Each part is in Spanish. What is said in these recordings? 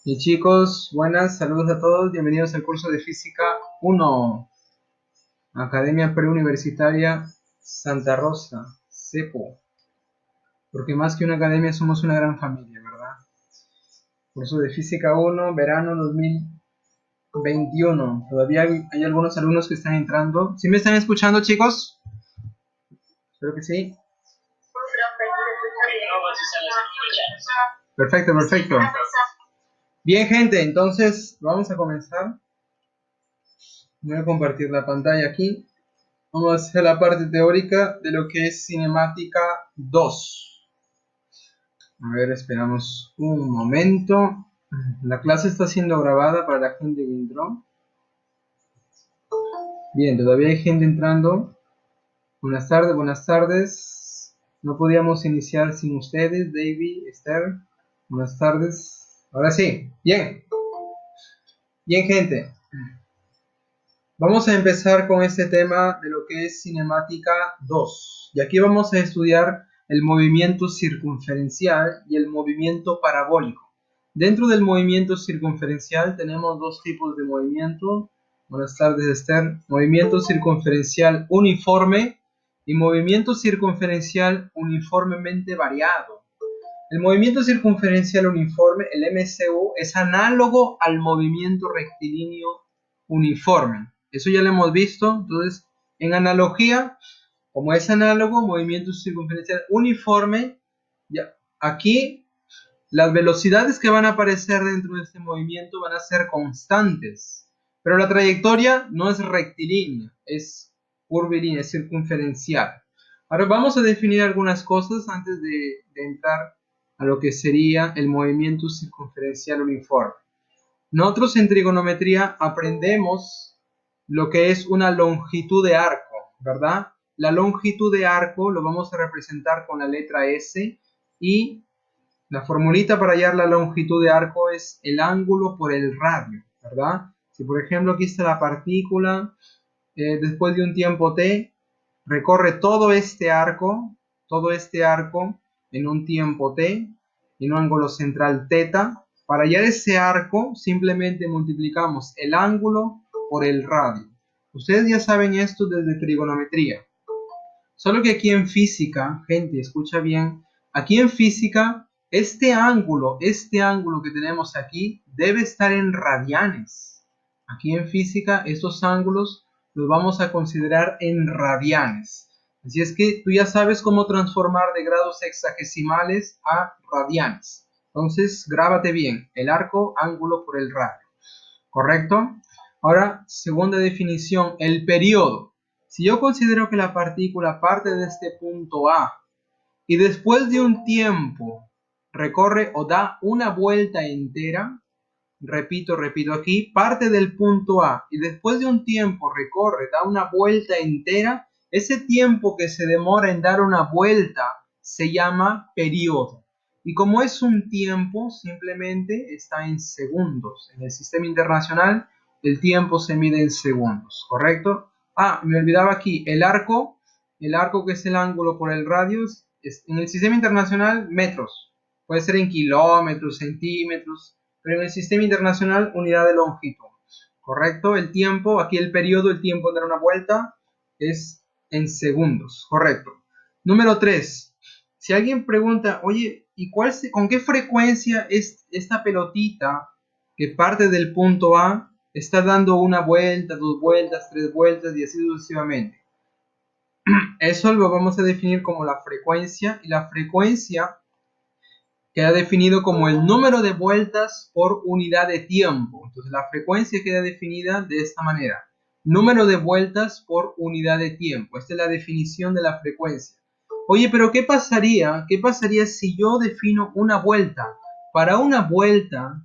Y chicos, buenas, saludos a todos, bienvenidos al curso de Física 1, Academia Preuniversitaria Santa Rosa, CEPO, porque más que una academia somos una gran familia, ¿verdad? Curso de Física 1, verano 2021, todavía hay algunos alumnos que están entrando. ¿Sí me están escuchando, chicos? Espero que sí. Perfecto, perfecto. Bien, gente, entonces vamos a comenzar. Voy a compartir la pantalla aquí. Vamos a hacer la parte teórica de lo que es cinemática 2. A ver, esperamos un momento. La clase está siendo grabada para la gente que entró. Bien, todavía hay gente entrando. Buenas tardes, buenas tardes. No podíamos iniciar sin ustedes, David, Esther. Buenas tardes. Ahora sí, bien. Bien, gente. Vamos a empezar con este tema de lo que es cinemática 2. Y aquí vamos a estudiar el movimiento circunferencial y el movimiento parabólico. Dentro del movimiento circunferencial tenemos dos tipos de movimiento. Buenas tardes, Esther. Movimiento circunferencial uniforme y movimiento circunferencial uniformemente variado. El movimiento circunferencial uniforme, el MCU, es análogo al movimiento rectilíneo uniforme. Eso ya lo hemos visto. Entonces, en analogía, como es análogo, movimiento circunferencial uniforme, ya, aquí las velocidades que van a aparecer dentro de este movimiento van a ser constantes, pero la trayectoria no es rectilínea, es curvilínea, es circunferencial. Ahora vamos a definir algunas cosas antes de entrar a lo que sería el movimiento circunferencial uniforme. Nosotros en trigonometría aprendemos lo que es una longitud de arco, ¿verdad? La longitud de arco lo vamos a representar con la letra S y la formulita para hallar la longitud de arco es el ángulo por el radio, ¿verdad? Si por ejemplo aquí está la partícula, después de un tiempo t, recorre todo este arco en un tiempo t, en un ángulo central θ. Para hallar ese arco simplemente multiplicamos el ángulo por el radio. Ustedes ya saben esto desde trigonometría. Solo que aquí en física, gente, escucha bien, aquí en física, este ángulo que tenemos aquí, debe estar en radianes. Aquí en física, estos ángulos los vamos a considerar en radianes. Así es que tú ya sabes cómo transformar de grados hexagesimales a radianes. Entonces, grábate bien, el arco, ángulo por el radio. ¿Correcto? Ahora, segunda definición, el periodo. Si yo considero que la partícula parte de este punto A y después de un tiempo recorre o da una vuelta entera, repito aquí, parte del punto A y después de un tiempo recorre, da una vuelta entera, ese tiempo que se demora en dar una vuelta se llama periodo. Y como es un tiempo, simplemente está en segundos. En el sistema internacional, el tiempo se mide en segundos, ¿correcto? Ah, me olvidaba aquí, el arco que es el ángulo por el radio, en el sistema internacional, metros. Puede ser en kilómetros, centímetros, pero en el sistema internacional, unidad de longitud. ¿Correcto? El tiempo, aquí el periodo, el tiempo de dar una vuelta, es en segundos. Correcto. Número 3. Si alguien pregunta, oye, ¿y con qué frecuencia es esta pelotita que parte del punto A está dando una vuelta, dos vueltas, tres vueltas y así sucesivamente? Eso lo vamos a definir como la frecuencia, y la frecuencia queda definido como el número de vueltas por unidad de tiempo. Entonces la frecuencia queda definida de esta manera: número de vueltas por unidad de tiempo. Esta es la definición de la frecuencia. Oye, pero ¿qué pasaría si yo defino una vuelta? Para una vuelta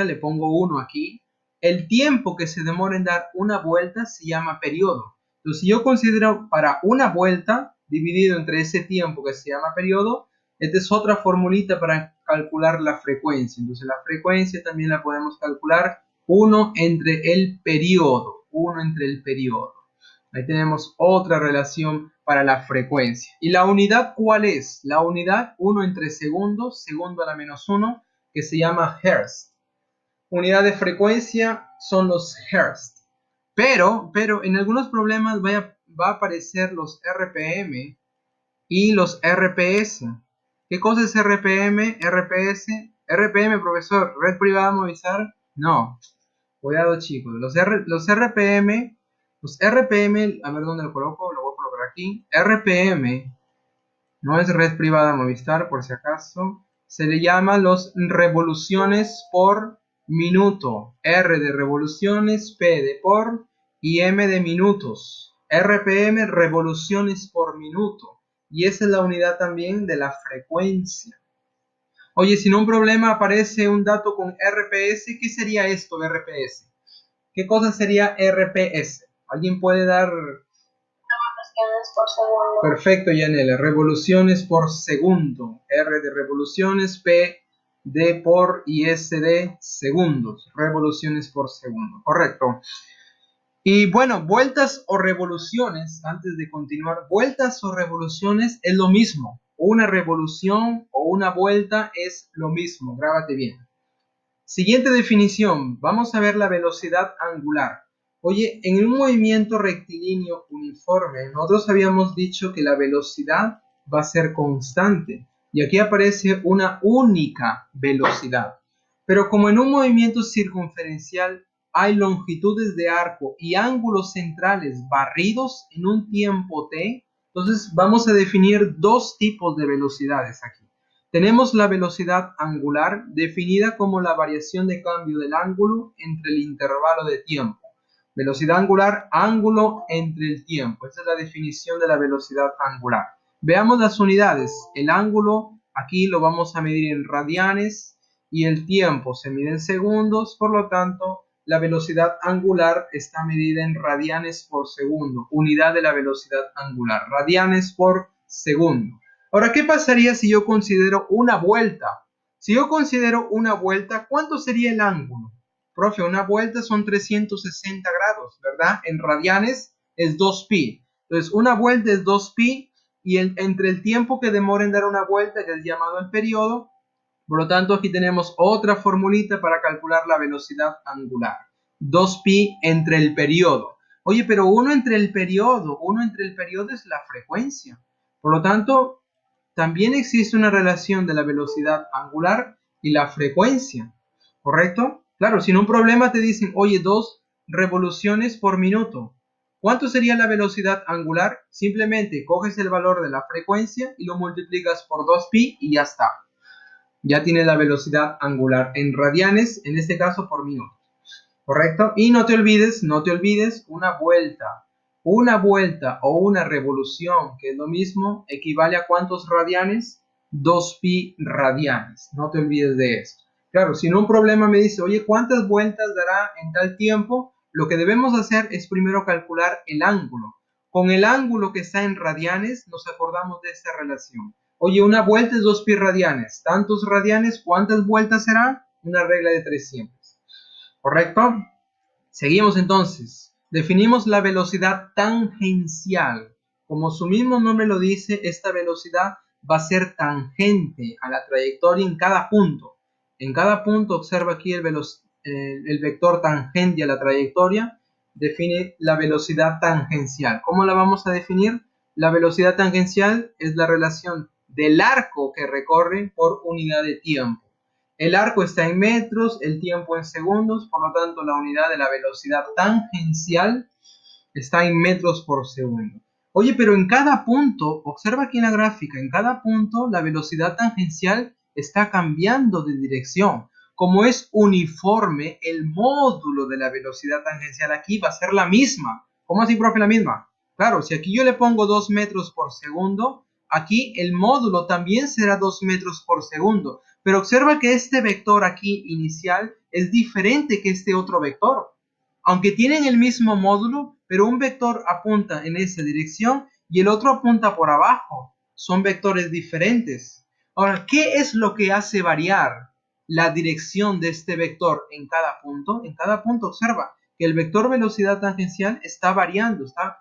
le pongo 1 aquí. El tiempo que se demora en dar una vuelta se llama periodo. Entonces, si yo considero para una vuelta dividido entre ese tiempo que se llama periodo, esta es otra formulita para calcular la frecuencia. Entonces la frecuencia también la podemos calcular 1 entre el periodo. 1 entre el periodo. Ahí tenemos otra relación para la frecuencia. ¿Y la unidad cuál es? La unidad 1 entre segundos, segundo a la menos 1. que se llama Hertz. Unidad de frecuencia son los Hertz. Pero en algunos problemas va a aparecer los RPM y los RPS. ¿Qué cosa es RPM, RPS? RPM, profesor, red privada Movistar. No, cuidado chicos. Los RPM, a ver dónde lo coloco, lo voy a colocar aquí. RPM no es red privada Movistar, por si acaso. Se le llama los revoluciones por minuto. R de revoluciones, P de por y M de minutos. RPM, revoluciones por minuto. Y esa es la unidad también de la frecuencia. Oye, si no un problema aparece un dato con RPS, ¿qué sería esto de RPS? ¿Qué cosa sería RPS? ¿Alguien puede dar? Revoluciones por segundo. Perfecto, Yanela. Revoluciones por segundo. R de revoluciones, P de por y S de segundos. Revoluciones por segundo. Correcto. Y bueno, vueltas o revoluciones, antes de continuar, vueltas o revoluciones es lo mismo. Una revolución o una vuelta es lo mismo. Grábate bien. Siguiente definición. Vamos a ver la velocidad angular. Oye, en un movimiento rectilíneo uniforme, nosotros habíamos dicho que la velocidad va a ser constante. Y aquí aparece una única velocidad. Pero como en un movimiento circunferencial hay longitudes de arco y ángulos centrales barridos en un tiempo t, entonces vamos a definir dos tipos de velocidades aquí. Tenemos la velocidad angular, definida como la variación de cambio del ángulo entre el intervalo de tiempo. Velocidad angular, ángulo entre el tiempo. Esa es la definición de la velocidad angular. Veamos las unidades. El ángulo, aquí lo vamos a medir en radianes y el tiempo se mide en segundos. Por lo tanto, la velocidad angular está medida en radianes por segundo. Unidad de la velocidad angular. Radianes por segundo. Ahora, ¿qué pasaría si yo considero una vuelta? Si yo considero una vuelta, ¿cuánto sería el ángulo? Profe, una vuelta son 360 grados, ¿verdad? En radianes es 2pi. Entonces, una vuelta es 2pi y entre el tiempo que demora en dar una vuelta, que es llamado el periodo, por lo tanto, aquí tenemos otra formulita para calcular la velocidad angular. 2pi entre el periodo. Oye, pero uno entre el periodo es la frecuencia. Por lo tanto, también existe una relación de la velocidad angular y la frecuencia, ¿correcto? Claro, si en un problema te dicen, oye, 2 revoluciones por minuto, ¿cuánto sería la velocidad angular? Simplemente coges el valor de la frecuencia y lo multiplicas por 2pi y ya está. Ya tiene la velocidad angular en radianes, en este caso por minuto, ¿correcto? Y no te olvides, una vuelta o una revolución, que es lo mismo, equivale a ¿cuántos radianes? 2pi radianes. No te olvides de esto. Claro, si en un problema me dice, oye, ¿cuántas vueltas dará en tal tiempo? Lo que debemos hacer es primero calcular el ángulo. Con el ángulo que está en radianes, nos acordamos de esta relación. Oye, una vuelta es 2pi radianes. ¿Tantos radianes? ¿Cuántas vueltas será? Una regla de 3 simples. ¿Correcto? Seguimos entonces. Definimos la velocidad tangencial. Como su mismo nombre lo dice, esta velocidad va a ser tangente a la trayectoria en cada punto. En cada punto, observa aquí el vector tangente a la trayectoria, define la velocidad tangencial. ¿Cómo la vamos a definir? La velocidad tangencial es la relación del arco que recorre por unidad de tiempo. El arco está en metros, el tiempo en segundos, por lo tanto la unidad de la velocidad tangencial está en metros por segundo. Oye, pero en cada punto, observa aquí en la gráfica, en cada punto la velocidad tangencial está cambiando de dirección. Como es uniforme, el módulo de la velocidad tangencial aquí va a ser la misma. ¿Cómo así, profe, la misma? Claro, si aquí yo le pongo 2 metros por segundo, aquí el módulo también será 2 metros por segundo. Pero observa que este vector aquí inicial es diferente que este otro vector. Aunque tienen el mismo módulo, pero un vector apunta en esa dirección y el otro apunta por abajo. Son vectores diferentes. Ahora, ¿qué es lo que hace variar la dirección de este vector en cada punto? En cada punto observa que el vector velocidad tangencial está variando, está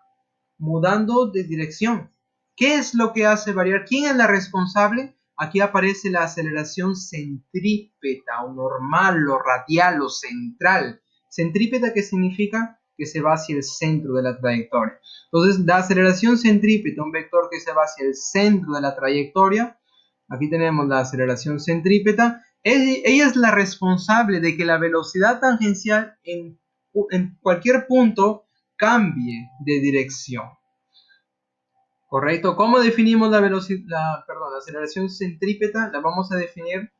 mudando de dirección. ¿Qué es lo que hace variar? ¿Quién es la responsable? aquí aparece la aceleración centrípeta o normal o radial o central. Centrípeta, ¿qué significa? Que se va hacia el centro de la trayectoria. Entonces, la aceleración centrípeta, un vector que se va hacia el centro de la trayectoria, aquí tenemos la aceleración centrípeta, ella es la responsable de que la velocidad tangencial en cualquier punto cambie de dirección. ¿Correcto? ¿Cómo definimos la aceleración centrípeta? La vamos a definir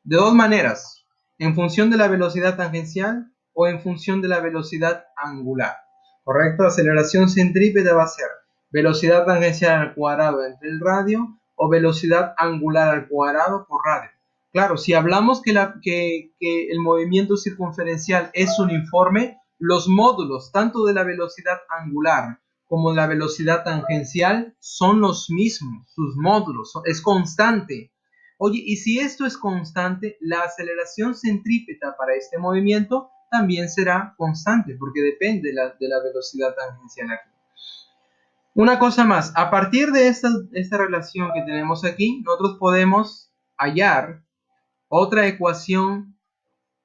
de dos maneras, en función de la velocidad tangencial o en función de la velocidad angular. ¿Correcto? Aceleración centrípeta va a ser velocidad tangencial al cuadrado entre el radio o velocidad angular al cuadrado por radio. Claro, si hablamos que el movimiento circunferencial es uniforme, los módulos tanto de la velocidad angular como la velocidad tangencial son los mismos, sus módulos, es constante. Oye, y si esto es constante, la aceleración centrípeta para este movimiento también será constante, porque depende de la velocidad tangencial aquí. Una cosa más, a partir de esta relación que tenemos aquí, nosotros podemos hallar otra ecuación,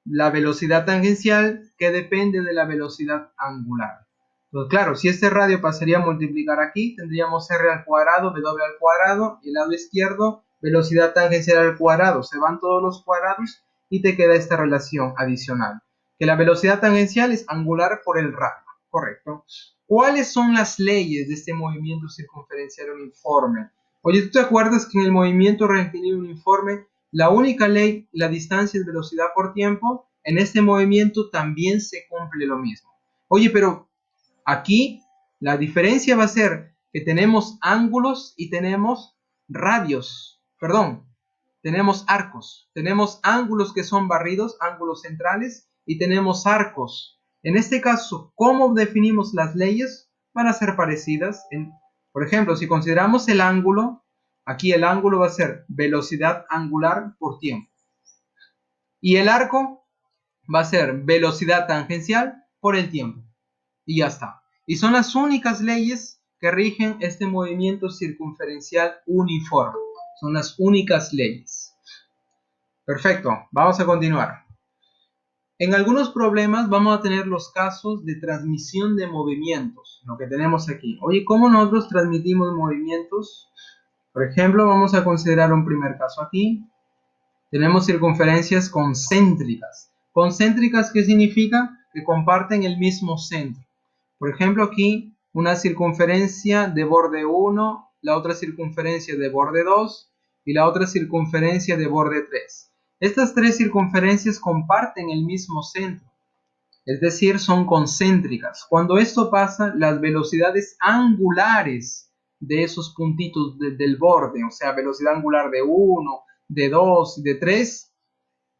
la velocidad tangencial, que depende de la velocidad angular. Entonces, claro, si este radio pasaría a multiplicar aquí, tendríamos r al cuadrado, w al cuadrado, y el lado izquierdo, velocidad tangencial al cuadrado. Se van todos los cuadrados y te queda esta relación adicional, que la velocidad tangencial es angular por el radio, ¿correcto? ¿Cuáles son las leyes de este movimiento circunferencial uniforme? Oye, ¿tú te acuerdas que en el movimiento rectilíneo uniforme la única ley, la distancia es velocidad por tiempo? En este movimiento también se cumple lo mismo. Oye, pero aquí la diferencia va a ser que tenemos ángulos y tenemos radios, tenemos arcos, tenemos ángulos que son barridos, ángulos centrales, y tenemos arcos. En este caso, ¿cómo definimos las leyes? Van a ser parecidas. Por ejemplo, si consideramos el ángulo, aquí el ángulo va a ser velocidad angular por tiempo. Y el arco va a ser velocidad tangencial por el tiempo. Y ya está. Y son las únicas leyes que rigen este movimiento circunferencial uniforme. Son las únicas leyes. Perfecto, vamos a continuar. En algunos problemas vamos a tener los casos de transmisión de movimientos, lo que tenemos aquí. Oye, ¿cómo nosotros transmitimos movimientos? Por ejemplo, vamos a considerar un primer caso aquí. Tenemos circunferencias concéntricas. ¿Concéntricas qué significa? Que comparten el mismo centro. Por ejemplo, aquí una circunferencia de borde 1, la otra circunferencia de borde 2 y la otra circunferencia de borde 3. Estas tres circunferencias comparten el mismo centro, es decir, son concéntricas. Cuando esto pasa, las velocidades angulares de esos puntitos del borde, o sea, velocidad angular de 1, de 2 y de 3,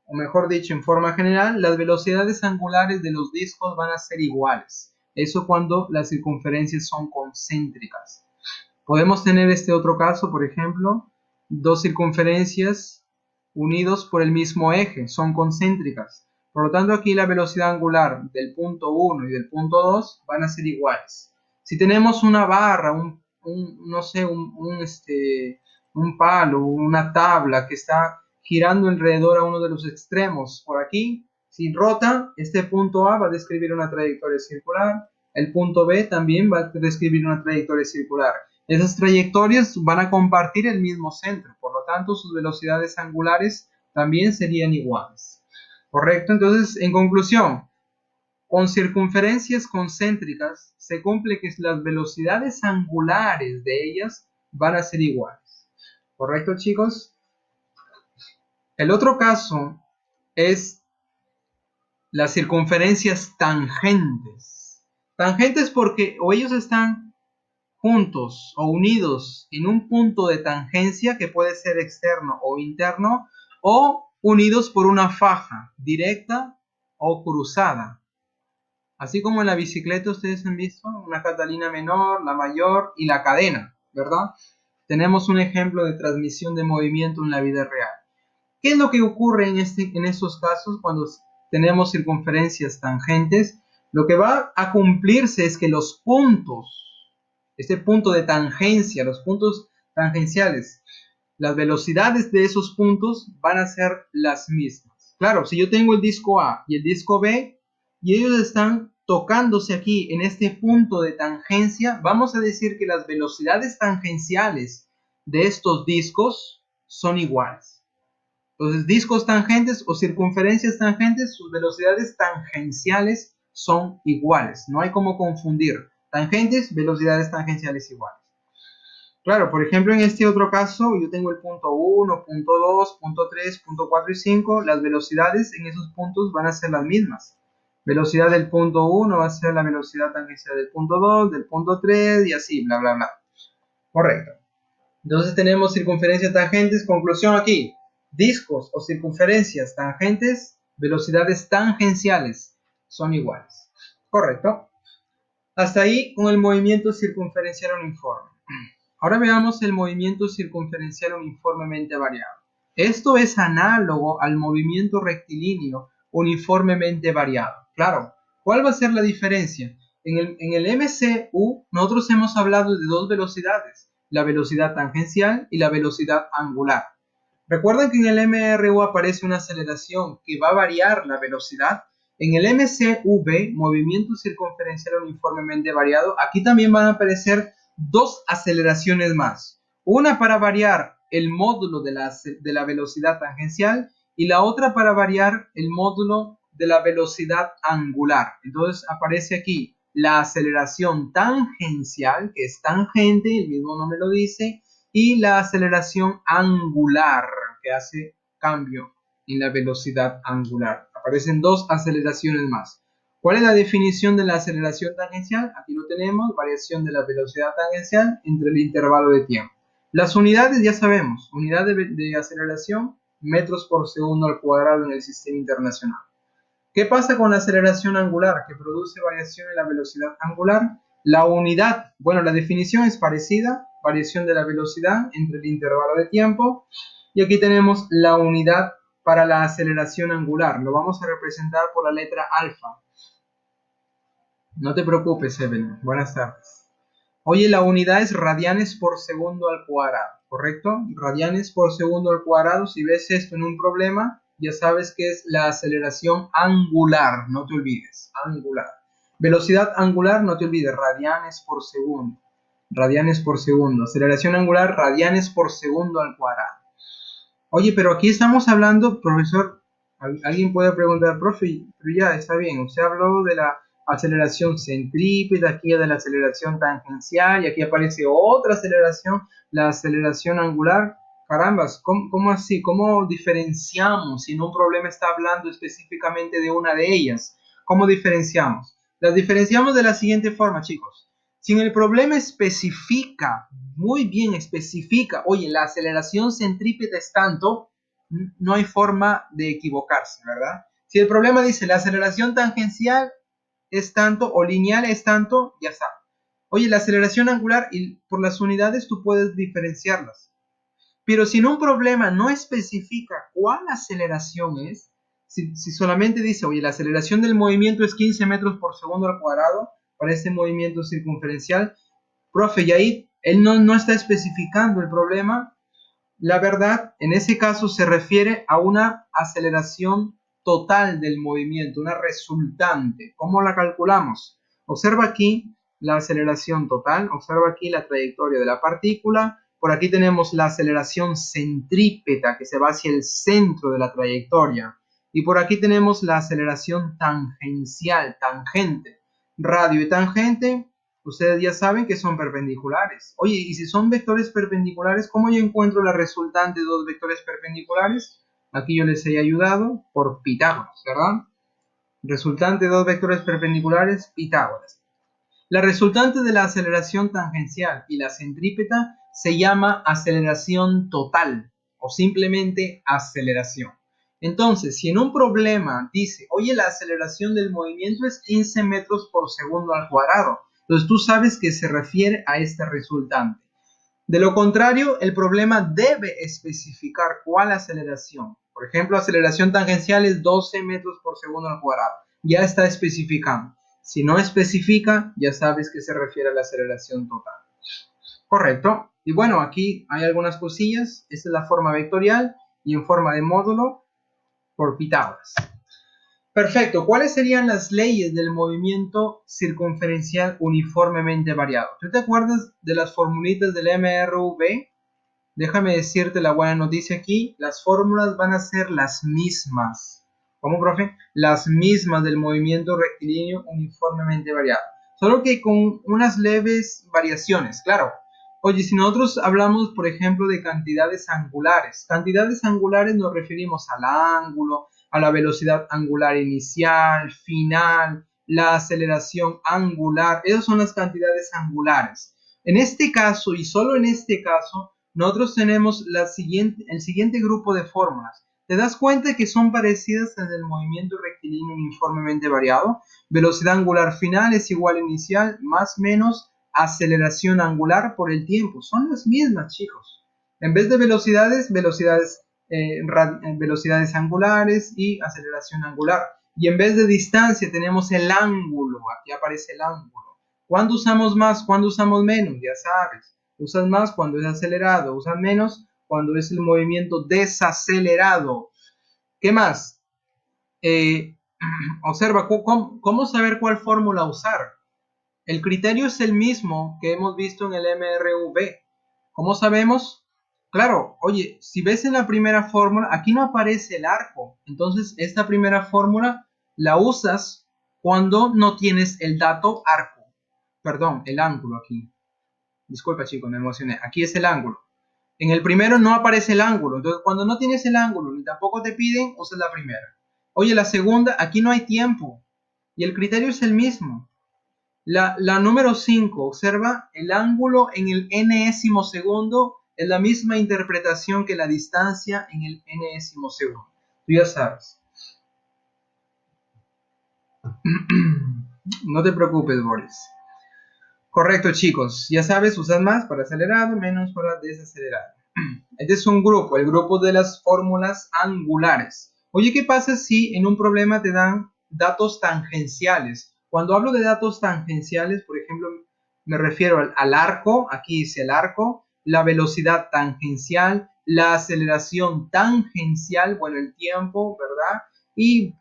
o mejor dicho, en forma general, las velocidades angulares de los discos van a ser iguales. Eso cuando las circunferencias son concéntricas. Podemos tener este otro caso, por ejemplo, dos circunferencias unidos por el mismo eje, son concéntricas. Por lo tanto, aquí la velocidad angular del punto 1 y del punto 2 van a ser iguales. Si tenemos una barra, un palo, una tabla que está girando alrededor a uno de los extremos, por aquí, si rota, este punto A va a describir una trayectoria circular, el punto B también va a describir una trayectoria circular. Esas trayectorias van a compartir el mismo centro, por lo tanto sus velocidades angulares también serían iguales. ¿Correcto? Entonces, en conclusión, con circunferencias concéntricas se cumple que las velocidades angulares de ellas van a ser iguales. ¿Correcto, chicos? El otro caso es las circunferencias tangentes. Tangentes porque o ellos están juntos o unidos en un punto de tangencia que puede ser externo o interno, o unidos por una faja directa o cruzada. Así como en la bicicleta ustedes han visto una catalina menor, la mayor y la cadena, ¿verdad? Tenemos un ejemplo de transmisión de movimiento en la vida real. ¿Qué es lo que ocurre en estos casos cuando tenemos circunferencias tangentes? Lo que va a cumplirse es que los puntos, este punto de tangencia, los puntos tangenciales Las velocidades de esos puntos van a ser las mismas. Claro, si yo tengo el disco A y el disco B y ellos están tocándose aquí en este punto de tangencia, vamos a decir que las velocidades tangenciales de estos discos son iguales. Entonces, discos tangentes o circunferencias tangentes, sus velocidades tangenciales son iguales. No hay como confundir. Tangentes, velocidades tangenciales iguales. Claro, por ejemplo, en este otro caso, yo tengo el punto 1, punto 2, punto 3, punto 4 y 5. Las velocidades en esos puntos van a ser las mismas. Velocidad del punto 1 va a ser la velocidad tangencial del punto 2, del punto 3 y así, bla, bla, bla. Correcto. Entonces tenemos circunferencias tangentes. Conclusión aquí. Discos o circunferencias tangentes, velocidades tangenciales son iguales. Correcto. Hasta ahí con el movimiento circunferencial uniforme. Ahora veamos el movimiento circunferencial uniformemente variado. Esto es análogo al movimiento rectilíneo uniformemente variado. Claro, ¿cuál va a ser la diferencia? En el MCU nosotros hemos hablado de dos velocidades, la velocidad tangencial y la velocidad angular. Recuerden que en el MRU aparece una aceleración que va a variar la velocidad. En el MCV, movimiento circunferencial uniformemente variado, aquí también van a aparecer dos aceleraciones más. Una para variar el módulo de la velocidad tangencial y la otra para variar el módulo de la velocidad angular. Entonces aparece aquí la aceleración tangencial, que es tangente, el mismo nombre lo dice, y la aceleración angular, que hace cambio en la velocidad angular. Aparecen dos aceleraciones más. ¿Cuál es la definición de la aceleración tangencial? Aquí lo tenemos, variación de la velocidad tangencial entre el intervalo de tiempo. Las unidades ya sabemos, unidad de aceleración, metros por segundo al cuadrado en el sistema internacional. ¿Qué pasa con la aceleración angular, que produce variación en la velocidad angular? La unidad, bueno, la definición es parecida, variación de la velocidad entre el intervalo de tiempo. Y aquí tenemos la unidad para la aceleración angular. Lo vamos a representar por la letra alfa. No te preocupes, Evelyn. Buenas tardes. Oye, la unidad es radianes por segundo al cuadrado, ¿correcto? Radianes por segundo al cuadrado. Si ves esto en un problema, ya sabes que es la aceleración angular. No te olvides, angular. Velocidad angular, no te olvides, radianes por segundo. Radianes por segundo. Aceleración angular, radianes por segundo al cuadrado. Oye, pero aquí estamos hablando, profesor, alguien puede preguntar, profe, pero ya está bien, usted habló de la aceleración centrípeta, aquí de la aceleración tangencial, y aquí aparece otra aceleración, la aceleración angular. Carambas, ¿cómo así? ¿Cómo diferenciamos si no un problema está hablando específicamente de una de ellas? ¿Cómo diferenciamos? Las diferenciamos de la siguiente forma, chicos. Si en el problema especifica, muy bien especifica, oye, la aceleración centrípeta es tanto, no hay forma de equivocarse, ¿verdad? Si el problema dice la aceleración tangencial es tanto o lineal es tanto, ya está. Oye, la aceleración angular y por las unidades tú puedes diferenciarlas. Pero si en un problema no especifica cuál aceleración es, si solamente dice, oye, la aceleración del movimiento es 15 metros por segundo al cuadrado para este movimiento circunferencial, profe, y ahí él no está especificando el problema. La verdad, en ese caso se refiere a una aceleración total del movimiento, una resultante. ¿Cómo la calculamos? Observa aquí la aceleración total, observa aquí la trayectoria de la partícula. Por aquí tenemos la aceleración centrípeta que se va hacia el centro de la trayectoria. Y por aquí tenemos la aceleración tangencial, tangente. Radio y tangente, ustedes ya saben que son perpendiculares. Oye, y si son vectores perpendiculares, ¿cómo yo encuentro la resultante de dos vectores perpendiculares? Aquí yo les he ayudado por Pitágoras, ¿verdad? Resultante de dos vectores perpendiculares, Pitágoras. La resultante de la aceleración tangencial y la centrípeta se llama aceleración total o simplemente aceleración. Entonces, si en un problema dice, oye, la aceleración del movimiento es 15 metros por segundo al cuadrado, entonces tú sabes que se refiere a este resultante. De lo contrario, el problema debe especificar cuál aceleración. Por ejemplo, aceleración tangencial es 12 metros por segundo al cuadrado. Ya está especificando. Si no especifica, ya sabes que se refiere a la aceleración total. Correcto. Y bueno, aquí hay algunas cosillas. Esta es la forma vectorial y en forma de módulo por Pitágoras. Perfecto. ¿Cuáles serían las leyes del movimiento circunferencial uniformemente variado? ¿Tú te acuerdas de las formulitas del MRV? Déjame decirte la buena noticia aquí. Las fórmulas van a ser las mismas. ¿Cómo, profe? Las mismas del movimiento rectilíneo uniformemente variado. Solo que con unas leves variaciones, claro. Oye, si nosotros hablamos, por ejemplo, de cantidades angulares nos referimos al ángulo, a la velocidad angular inicial, final, la aceleración angular. Esas son las cantidades angulares. En este caso, y solo en este caso, nosotros tenemos el siguiente grupo de fórmulas. ¿Te das cuenta que son parecidas en el movimiento rectilíneo uniformemente variado? Velocidad angular final es igual a inicial más menos aceleración angular por el tiempo. Son las mismas, chicos. En vez de velocidades angulares y aceleración angular. Y en vez de distancia tenemos el ángulo. Aquí aparece el ángulo. ¿Cuándo usamos más? ¿Cuándo usamos menos? Ya sabes. Usas más cuando es acelerado. Usas menos cuando es el movimiento desacelerado. ¿Qué más? Observa, ¿cómo saber cuál fórmula usar? El criterio es el mismo que hemos visto en el MRV. ¿Cómo sabemos? Claro, oye, si ves en la primera fórmula, aquí no aparece el arco. Entonces, esta primera fórmula la usas cuando no tienes el dato arco. Perdón, el ángulo aquí. Disculpa, chicos, me emocioné. Aquí es el ángulo. En el primero no aparece el ángulo. Entonces, cuando no tienes el ángulo ni tampoco te piden, usas la primera. Oye, la segunda, aquí no hay tiempo. Y el criterio es el mismo. La número 5, observa, el ángulo en el enésimo segundo es la misma interpretación que la distancia en el enésimo segundo. Tú ya sabes. No te preocupes, Boris. Correcto, chicos. Ya sabes, usas más para acelerado, menos para desacelerado. Este es un grupo, el grupo de las fórmulas angulares. Oye, ¿qué pasa si en un problema te dan datos tangenciales? Cuando hablo de datos tangenciales, por ejemplo, me refiero al arco, aquí dice el arco, la velocidad tangencial, la aceleración tangencial, bueno, el tiempo, ¿verdad? Y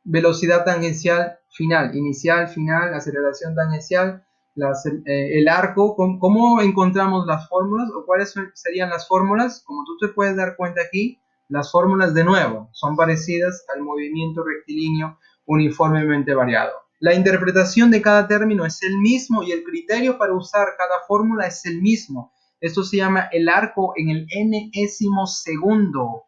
velocidad tangencial final, inicial, final, aceleración tangencial, el arco. ¿Cómo encontramos las fórmulas o cuáles serían las fórmulas? Como tú te puedes dar cuenta aquí, las fórmulas de nuevo son parecidas al movimiento rectilíneo uniformemente variado. La interpretación de cada término es el mismo y el criterio para usar cada fórmula es el mismo. Esto se llama el arco en el enésimo segundo.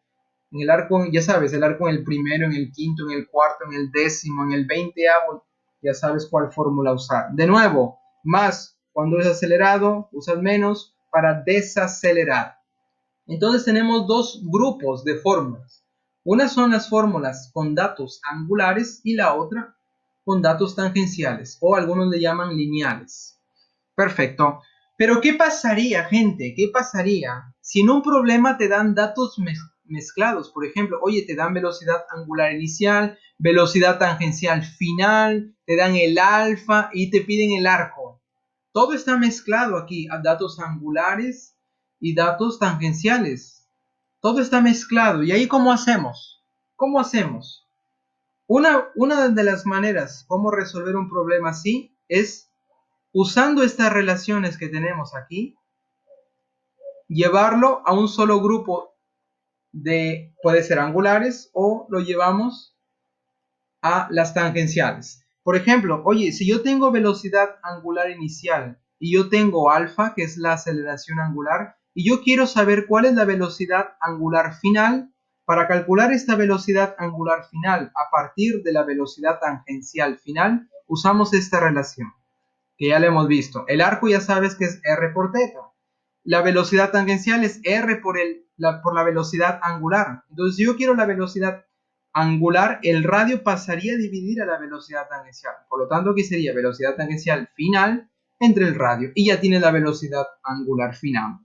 En el arco, ya sabes, el arco en el primero, en el quinto, en el cuarto, en el décimo, en el veinteavo, ya sabes cuál fórmula usar. De nuevo, más cuando es acelerado, usas menos para desacelerar. Entonces tenemos dos grupos de fórmulas. Una son las fórmulas con datos angulares y la otra con datos tangenciales, o algunos le llaman lineales. Perfecto. Pero ¿qué pasaría, gente? ¿Qué pasaría si en un problema te dan datos mezclados? Por ejemplo, oye, te dan velocidad angular inicial, velocidad tangencial final, te dan el alfa y te piden el arco. Todo está mezclado aquí, a datos angulares y datos tangenciales. Todo está mezclado. ¿Y ahí cómo hacemos? ¿Cómo hacemos? Una de las maneras cómo resolver un problema así es usando estas relaciones que tenemos aquí, llevarlo a un solo grupo puede ser angulares o lo llevamos a las tangenciales. Por ejemplo, oye, si yo tengo velocidad angular inicial y yo tengo alfa, que es la aceleración angular, y yo quiero saber cuál es la velocidad angular final, para calcular esta velocidad angular final a partir de la velocidad tangencial final, usamos esta relación que ya lo hemos visto. El arco ya sabes que es r por teta. La velocidad tangencial es r por la velocidad angular. Entonces, si yo quiero la velocidad angular, el radio pasaría a dividir a la velocidad tangencial. Por lo tanto, aquí sería velocidad tangencial final entre el radio. Y ya tiene la velocidad angular final.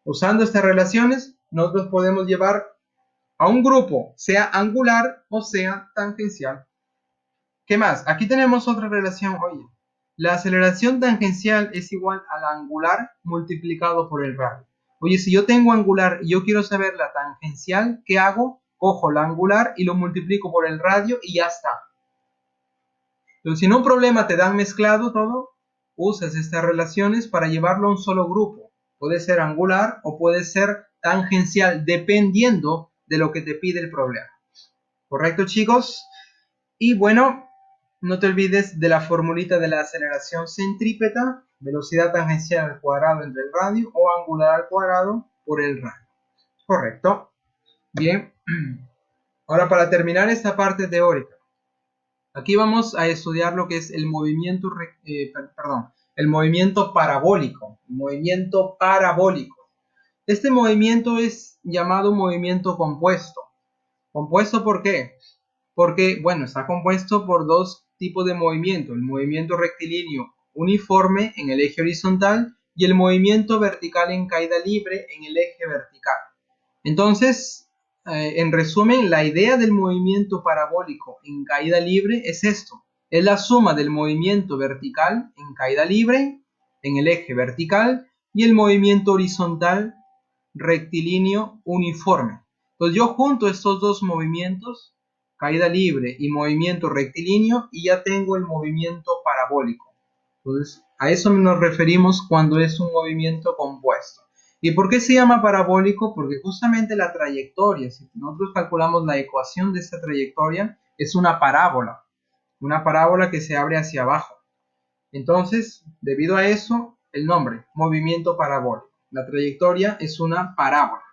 Usando estas relaciones, nosotros podemos llevar a un grupo, sea angular o sea tangencial. ¿Qué más? Aquí tenemos otra relación, oye. La aceleración tangencial es igual al angular multiplicado por el radio. Oye, si yo tengo angular y yo quiero saber la tangencial, ¿qué hago? Cojo la angular y lo multiplico por el radio y ya está. Entonces, si en un problema te dan mezclado todo, usas estas relaciones para llevarlo a un solo grupo. Puede ser angular o puede ser tangencial, dependiendo de lo que te pide el problema. ¿Correcto, chicos? Y bueno, no te olvides de la formulita de la aceleración centrípeta, velocidad tangencial al cuadrado entre el radio o angular al cuadrado por el radio. Correcto. Bien. Ahora, para terminar esta parte teórica, aquí vamos a estudiar lo que es el movimiento, el movimiento parabólico. Movimiento parabólico. Este movimiento es llamado movimiento compuesto. ¿Compuesto por qué? Porque, bueno, está compuesto por dos tipos de movimiento. El movimiento rectilíneo uniforme en el eje horizontal y el movimiento vertical en caída libre en el eje vertical. Entonces, en resumen, la idea del movimiento parabólico en caída libre es esto. Es la suma del movimiento vertical en caída libre en el eje vertical y el movimiento horizontal rectilíneo uniforme. Entonces yo junto estos dos movimientos, caída libre y movimiento rectilíneo, y ya tengo el movimiento parabólico. Entonces a eso nos referimos cuando es un movimiento compuesto. ¿Y por qué se llama parabólico? Porque justamente la trayectoria, si nosotros calculamos la ecuación de esta trayectoria, es una parábola que se abre hacia abajo. Entonces, debido a eso, el nombre, movimiento parabólico. La trayectoria es una parábola.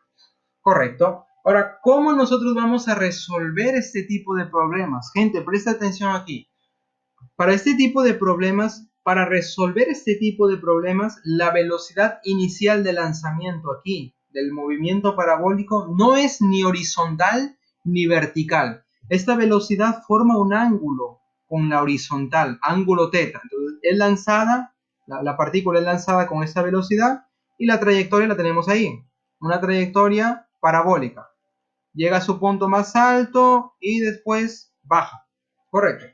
Correcto. Ahora, ¿cómo nosotros vamos a resolver este tipo de problemas? Gente, presta atención aquí. Para este tipo de problemas, para resolver este tipo de problemas, la velocidad inicial de lanzamiento aquí del movimiento parabólico no es ni horizontal ni vertical. Esta velocidad forma un ángulo con la horizontal, ángulo teta. Entonces, es lanzada, la partícula es lanzada con esta velocidad y la trayectoria la tenemos ahí. Una trayectoria parabólica. Llega a su punto más alto y después baja. Correcto.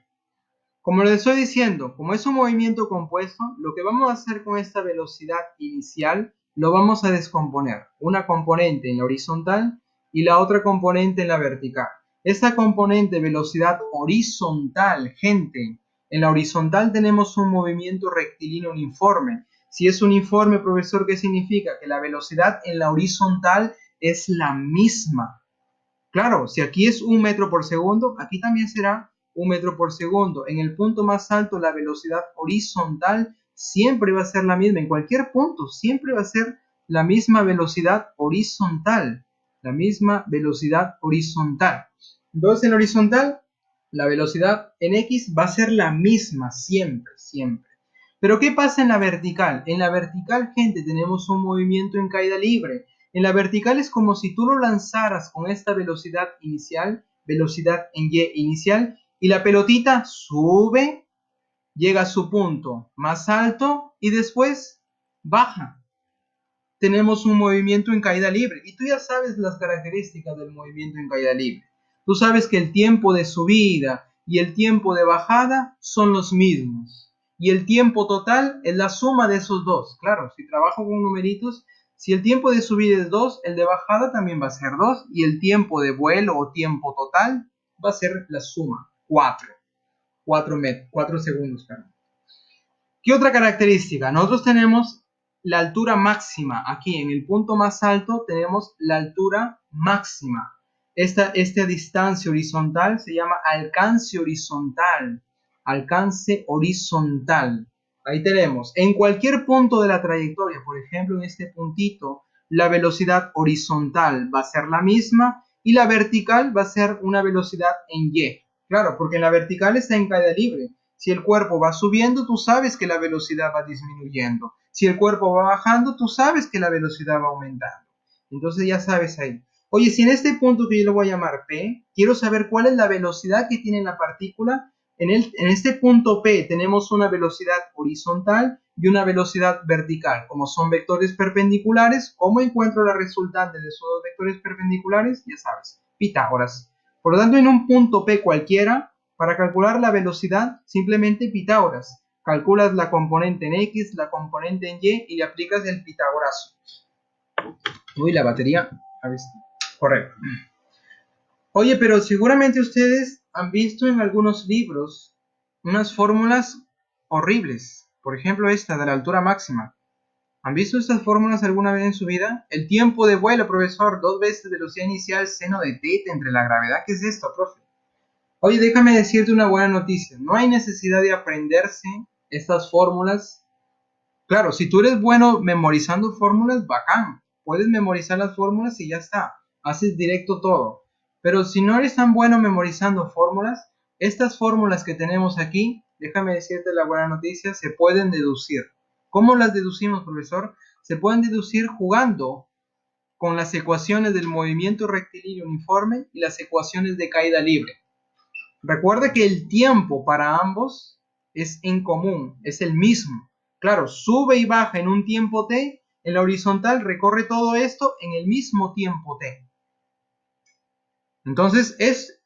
Como les estoy diciendo, como es un movimiento compuesto, lo que vamos a hacer con esta velocidad inicial lo vamos a descomponer. Una componente en la horizontal y la otra componente en la vertical. Esta componente velocidad horizontal, gente, en la horizontal tenemos un movimiento rectilíneo uniforme. Si es uniforme, profesor, ¿qué significa? Que la velocidad en la horizontal es la misma. Claro, si aquí es 1 metro por segundo, aquí también será 1 metro por segundo. En el punto más alto, la velocidad horizontal siempre va a ser la misma. En cualquier punto, siempre va a ser la misma velocidad horizontal. La misma velocidad horizontal. Entonces, en horizontal, la velocidad en X va a ser la misma siempre, siempre. Pero ¿qué pasa en la vertical? En la vertical, gente, tenemos un movimiento en caída libre. En la vertical es como si tú lo lanzaras con esta velocidad inicial, velocidad en Y inicial, y la pelotita sube, llega a su punto más alto y después baja. Tenemos un movimiento en caída libre y tú ya sabes las características del movimiento en caída libre. Tú sabes que el tiempo de subida y el tiempo de bajada son los mismos y el tiempo total es la suma de esos dos. Claro, si trabajo con numeritos, si el tiempo de subida es 2, el de bajada también va a ser 2 y el tiempo de vuelo o tiempo total va a ser la suma, 4. 4 segundos. Perdón. ¿Qué otra característica? Nosotros tenemos la altura máxima. Aquí en el punto más alto tenemos la altura máxima. Esta distancia horizontal se llama alcance horizontal. Alcance horizontal. Ahí tenemos. En cualquier punto de la trayectoria, por ejemplo en este puntito, la velocidad horizontal va a ser la misma y la vertical va a ser una velocidad en Y. Claro, porque en la vertical está en caída libre. Si el cuerpo va subiendo, tú sabes que la velocidad va disminuyendo. Si el cuerpo va bajando, tú sabes que la velocidad va aumentando. Entonces ya sabes ahí. Oye, si en este punto que yo lo voy a llamar P, quiero saber cuál es la velocidad que tiene la partícula. En este punto P tenemos una velocidad horizontal y una velocidad vertical. Como son vectores perpendiculares, ¿cómo encuentro la resultante de esos dos vectores perpendiculares? Ya sabes, Pitágoras. Por lo tanto, en un punto P cualquiera, para calcular la velocidad, simplemente Pitágoras. calculas la componente en X, la componente en Y y le aplicas el pitagorazo. Uy, la batería. A ver, correcto. Oye, pero seguramente ustedes han visto en algunos libros unas fórmulas horribles. Por ejemplo, esta de la altura máxima. ¿Han visto estas fórmulas alguna vez en su vida? El tiempo de vuelo, profesor, 2 veces velocidad inicial seno de θ entre la gravedad. ¿Qué es esto, profe? Oye, déjame decirte una buena noticia. No hay necesidad de aprenderse estas fórmulas. Claro, si tú eres bueno memorizando fórmulas, bacán. Puedes memorizar las fórmulas y ya está. Haces directo todo. Pero si no eres tan bueno memorizando fórmulas, estas fórmulas que tenemos aquí, déjame decirte la buena noticia, se pueden deducir. ¿Cómo las deducimos, profesor? Se pueden deducir jugando con las ecuaciones del movimiento rectilíneo uniforme y las ecuaciones de caída libre. Recuerda que el tiempo para ambos es en común, es el mismo. Claro, sube y baja en un tiempo t, en la horizontal recorre todo esto en el mismo tiempo t. Entonces,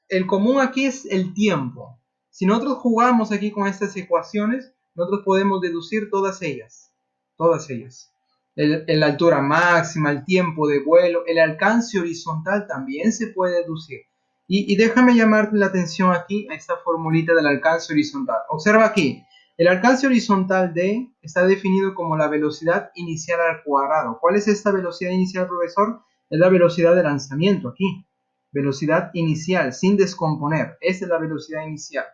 el común aquí es el tiempo. Si nosotros jugamos aquí con estas ecuaciones, nosotros podemos deducir todas ellas. Todas ellas. La altura máxima, el tiempo de vuelo, el alcance horizontal también se puede deducir. Y déjame llamar la atención aquí a esta formulita del alcance horizontal. Observa aquí, el alcance horizontal D está definido como la velocidad inicial al cuadrado. ¿Cuál es esta velocidad inicial, profesor? Es la velocidad de lanzamiento aquí. Velocidad inicial, sin descomponer. Esa es la velocidad inicial.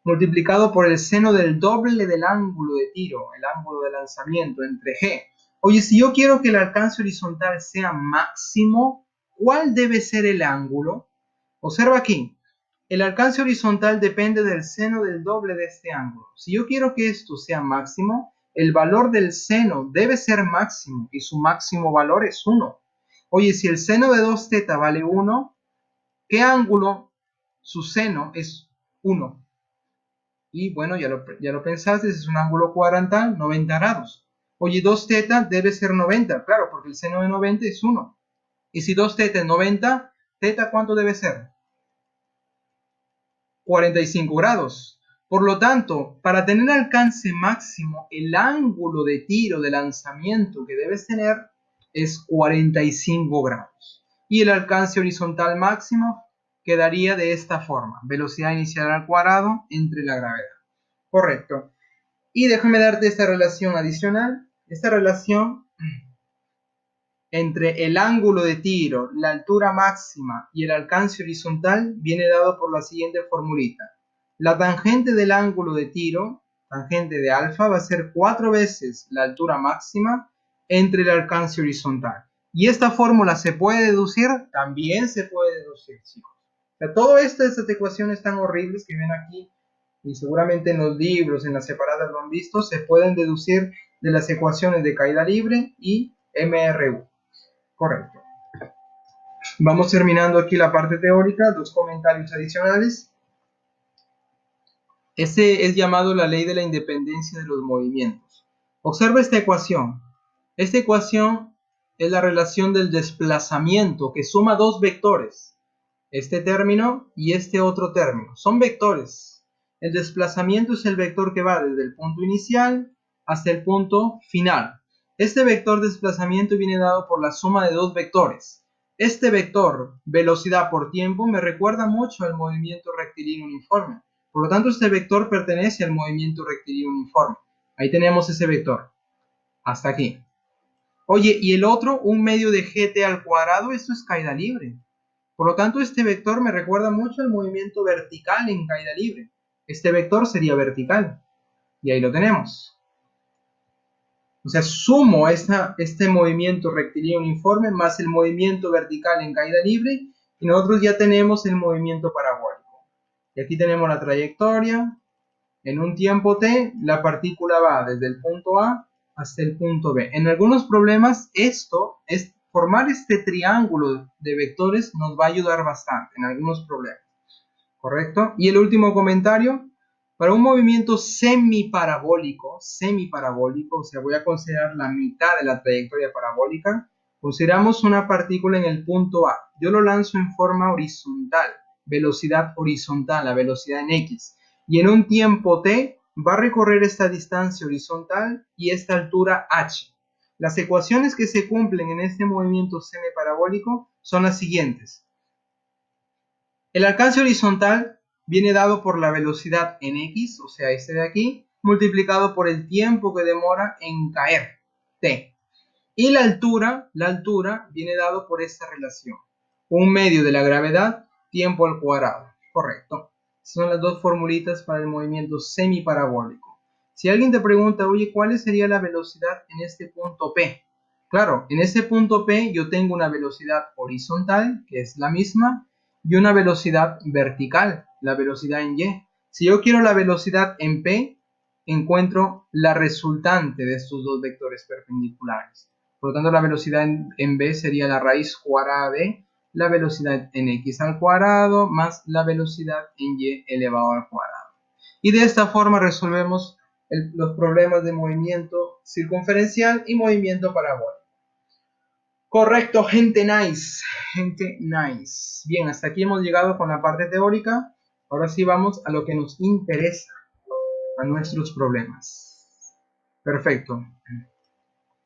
Multiplicado por el seno del doble del ángulo de tiro, el ángulo de lanzamiento entre G. Oye, si yo quiero que el alcance horizontal sea máximo, ¿cuál debe ser el ángulo? Observa aquí, el alcance horizontal depende del seno del doble de este ángulo. Si yo quiero que esto sea máximo, el valor del seno debe ser máximo y su máximo valor es 1. Oye, si el seno de 2θ vale 1, ¿qué ángulo su seno es 1? Y bueno, ya lo pensaste, es un ángulo cuadrantal, 90 grados. Oye, 2θ debe ser 90, claro, porque el seno de 90 es 1. Y si 2θ es 90, ¿θ cuánto debe ser? 45 grados. Por lo tanto, para tener alcance máximo, el ángulo de tiro de lanzamiento que debes tener es 45 grados. Y el alcance horizontal máximo quedaría de esta forma. Velocidad inicial al cuadrado entre la gravedad. Correcto. Y déjame darte esta relación adicional. Esta relación entre el ángulo de tiro, la altura máxima y el alcance horizontal viene dado por la siguiente formulita. La tangente del ángulo de tiro, tangente de alfa, va a ser 4 veces la altura máxima entre el alcance horizontal. ¿Y esta fórmula se puede deducir? También se puede deducir, chicos. O sea, todo estas ecuaciones tan horribles que ven aquí, y seguramente en los libros, en las separadas lo han visto, se pueden deducir de las ecuaciones de caída libre y MRU. Correcto. Vamos terminando aquí la parte teórica, 2 comentarios adicionales. Este es llamado la ley de la independencia de los movimientos. Observa esta ecuación. Esta ecuación es la relación del desplazamiento que suma 2 vectores. Este término y este otro término. Son vectores. El desplazamiento es el vector que va desde el punto inicial hasta el punto final. Este vector de desplazamiento viene dado por la suma de 2 vectores. Este vector, velocidad por tiempo, me recuerda mucho al movimiento rectilíneo uniforme. Por lo tanto, este vector pertenece al movimiento rectilíneo uniforme. Ahí tenemos ese vector. Hasta aquí. Oye, y el otro, un medio de gt al cuadrado, esto es caída libre. Por lo tanto, este vector me recuerda mucho al movimiento vertical en caída libre. Este vector sería vertical. Y ahí lo tenemos. O sea, sumo este movimiento rectilíneo uniforme más el movimiento vertical en caída libre y nosotros ya tenemos el movimiento parabólico. Y aquí tenemos la trayectoria. En un tiempo t, la partícula va desde el punto A hasta el punto B. En algunos problemas, formar este triángulo de vectores nos va a ayudar bastante en algunos problemas. ¿Correcto? Y el último comentario. Para un movimiento semiparabólico, o sea, voy a considerar la mitad de la trayectoria parabólica, consideramos una partícula en el punto A. Yo lo lanzo en forma horizontal, velocidad horizontal, la velocidad en X. Y en un tiempo t va a recorrer esta distancia horizontal y esta altura h. Las ecuaciones que se cumplen en este movimiento semiparabólico son las siguientes. El alcance horizontal viene dado por la velocidad en x, o sea, este de aquí, multiplicado por el tiempo que demora en caer, t. Y la altura viene dado por esta relación. 1/2 de la gravedad, tiempo al cuadrado. Correcto. Son las dos formulitas para el movimiento semiparabólico. Si alguien te pregunta, oye, ¿cuál sería la velocidad en este punto P? Claro, en este punto P yo tengo una velocidad horizontal, que es la misma, y una velocidad vertical, la velocidad en Y. Si yo quiero la velocidad en P, encuentro la resultante de estos dos vectores perpendiculares. Por lo tanto, la velocidad en B sería la raíz cuadrada de la velocidad en x al cuadrado más la velocidad en y elevado al cuadrado. Y de esta forma resolvemos los problemas de movimiento circunferencial y movimiento parabólico. Correcto, gente nice. Gente nice. Bien, hasta aquí hemos llegado con la parte teórica. Ahora sí vamos a lo que nos interesa, a nuestros problemas. Perfecto.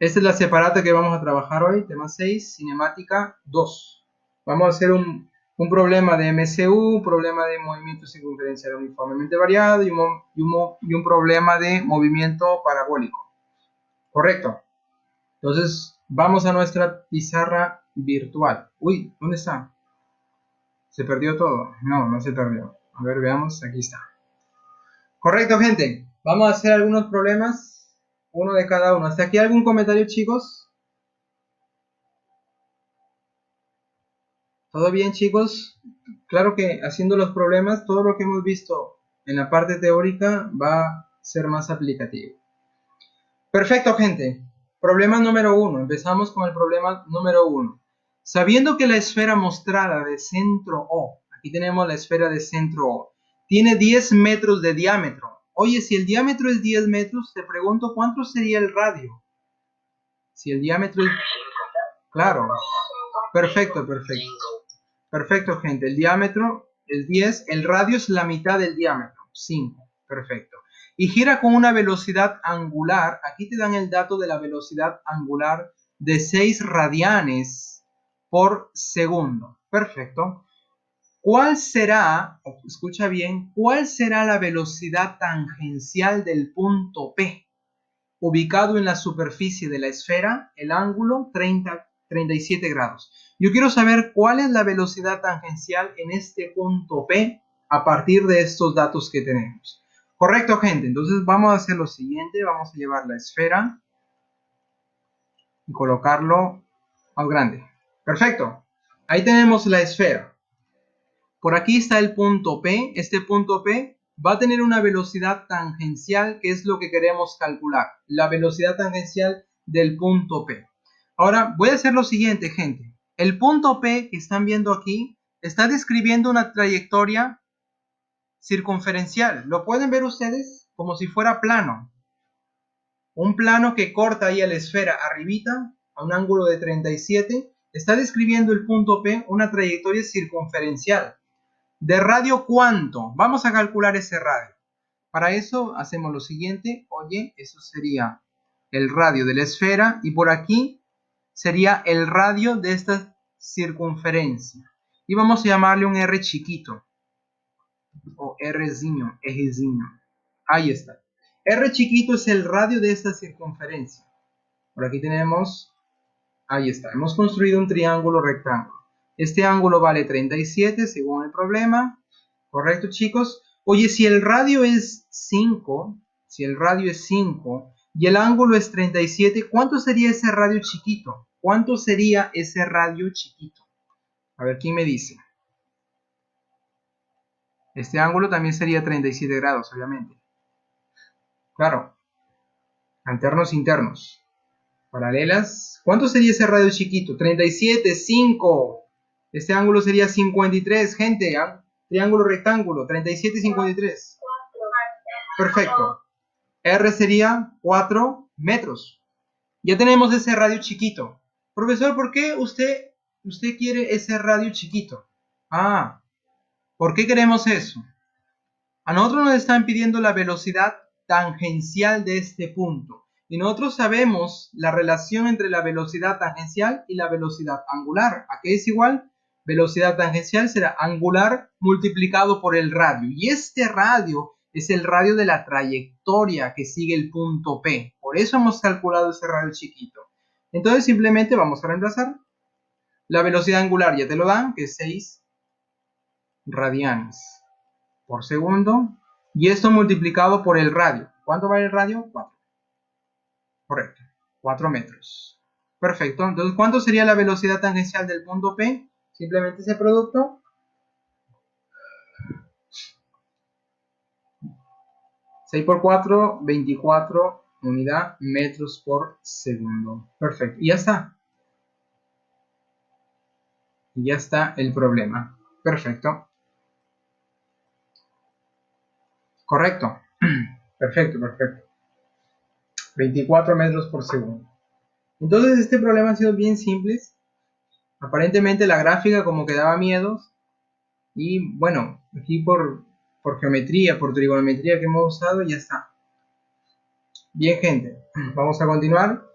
Esta es la separata que vamos a trabajar hoy, tema 6, cinemática 2. Vamos a hacer un problema de MCU, un problema de movimiento circunferencial uniformemente variado y un problema de movimiento parabólico. Correcto. Entonces, vamos a nuestra pizarra virtual. Uy, ¿dónde está? ¿Se perdió todo? No, no se perdió. A ver, veamos, aquí está. Correcto, gente. Vamos a hacer algunos problemas, uno de cada uno. ¿Hasta aquí algún comentario, chicos? ¿Todo bien, chicos? Claro que haciendo los problemas, todo lo que hemos visto en la parte teórica va a ser más aplicativo. Perfecto, gente. Problema número 1. Empezamos con el problema número 1. Sabiendo que la esfera mostrada de centro O, aquí tenemos la esfera de centro O, tiene 10 metros de diámetro. Oye, si el diámetro es 10 metros, te pregunto cuánto sería el radio. Si el diámetro es... Claro. Perfecto, perfecto. Perfecto, gente. El diámetro es 10. El radio es la mitad del diámetro. 5. Perfecto. Y gira con una velocidad angular. Aquí te dan el dato de la velocidad angular de 6 radianes por segundo. Perfecto. ¿Cuál será, escucha bien, cuál será la velocidad tangencial del punto P? Ubicado en la superficie de la esfera, el ángulo 37 grados. Yo quiero saber cuál es la velocidad tangencial en este punto P a partir de estos datos que tenemos. Correcto, gente. Entonces vamos a hacer lo siguiente. Vamos a llevar la esfera y colocarlo al grande. Perfecto. Ahí tenemos la esfera. Por aquí está el punto P. Este punto P va a tener una velocidad tangencial, que es lo que queremos calcular. La velocidad tangencial del punto P. Ahora voy a hacer lo siguiente, gente. El punto P que están viendo aquí está describiendo una trayectoria circunferencial. ¿Lo pueden ver ustedes? Como si fuera plano. Un plano que corta ahí a la esfera arribita, a un ángulo de 37, está describiendo el punto P una trayectoria circunferencial. ¿De radio cuánto? Vamos a calcular ese radio. Para eso hacemos lo siguiente. Oye, eso sería el radio de la esfera y por aquí sería el radio de esta circunferencia. Y vamos a llamarle un R chiquito. O R'zinho, ejezinho. Ahí está. R chiquito es el radio de esta circunferencia. Por aquí tenemos, ahí está. Hemos construido un triángulo rectángulo. Este ángulo vale 37 según el problema. ¿Correcto, chicos? Oye, si el radio es 5, y el ángulo es 37, ¿cuánto sería ese radio chiquito? ¿Cuánto sería ese radio chiquito? A ver, ¿quién me dice? Este ángulo también sería 37 grados, obviamente. Claro. Alternos internos. Paralelas. ¿Cuánto sería ese radio chiquito? 37, 5. Este ángulo sería 53, gente. Triángulo rectángulo, 37 y 53. Perfecto. R sería 4 metros. Ya tenemos ese radio chiquito. Profesor, ¿por qué usted quiere ese radio chiquito? ¿Por qué queremos eso? A nosotros nos están pidiendo la velocidad tangencial de este punto. Y nosotros sabemos la relación entre la velocidad tangencial y la velocidad angular. ¿A qué es igual? Velocidad tangencial será angular multiplicado por el radio. Y este radio es el radio de la trayectoria que sigue el punto P. Por eso hemos calculado ese radio chiquito. Entonces simplemente vamos a reemplazar. La velocidad angular ya te lo dan, que es 6 radianes por segundo. Y esto multiplicado por el radio. ¿Cuánto vale el radio? 4. Correcto. 4 metros. Perfecto. Entonces, ¿cuánto sería la velocidad tangencial del punto P? Simplemente ese producto. 6 por 4, 24 unidad metros por segundo. Perfecto. Y ya está. Y ya está el problema. Perfecto. Correcto. Perfecto, perfecto. 24 metros por segundo. Entonces este problema ha sido bien simple. Aparentemente la gráfica como que daba miedos. Y bueno, aquí por geometría, por trigonometría que hemos usado, ya está. Bien, gente. Vamos a continuar.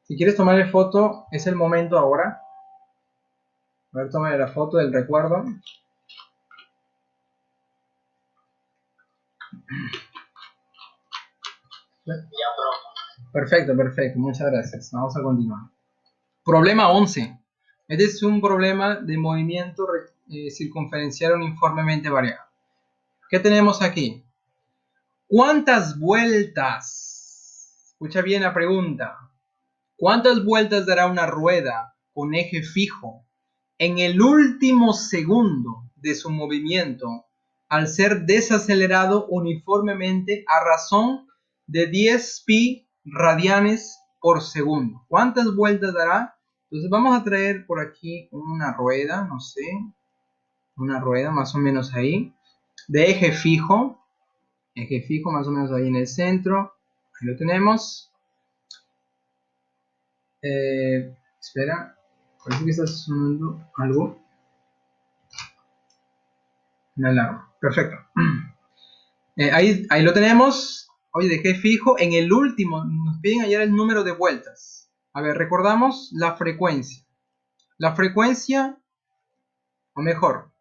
Si quieres tomarle foto, es el momento ahora. A ver, tómale la foto del recuerdo. Perfecto, perfecto. Muchas gracias. Vamos a continuar. Problema 11. Este es un problema de movimiento circunferencial uniformemente variable. ¿Qué tenemos aquí? ¿Cuántas vueltas? Escucha bien la pregunta. ¿Cuántas vueltas dará una rueda con eje fijo en el último segundo de su movimiento al ser desacelerado uniformemente a razón de 10 pi radianes por segundo? ¿Cuántas vueltas dará? Entonces vamos a traer por aquí una rueda, no sé, una rueda más o menos ahí, de eje fijo más o menos ahí en el centro. Ahí lo tenemos. Espera, parece que está sonando algo. Una alarma. Perfecto. Ahí lo tenemos. Oye, de eje fijo en el último. Nos piden hallar el número de vueltas. A ver, recordamos la frecuencia. La frecuencia, o mejor,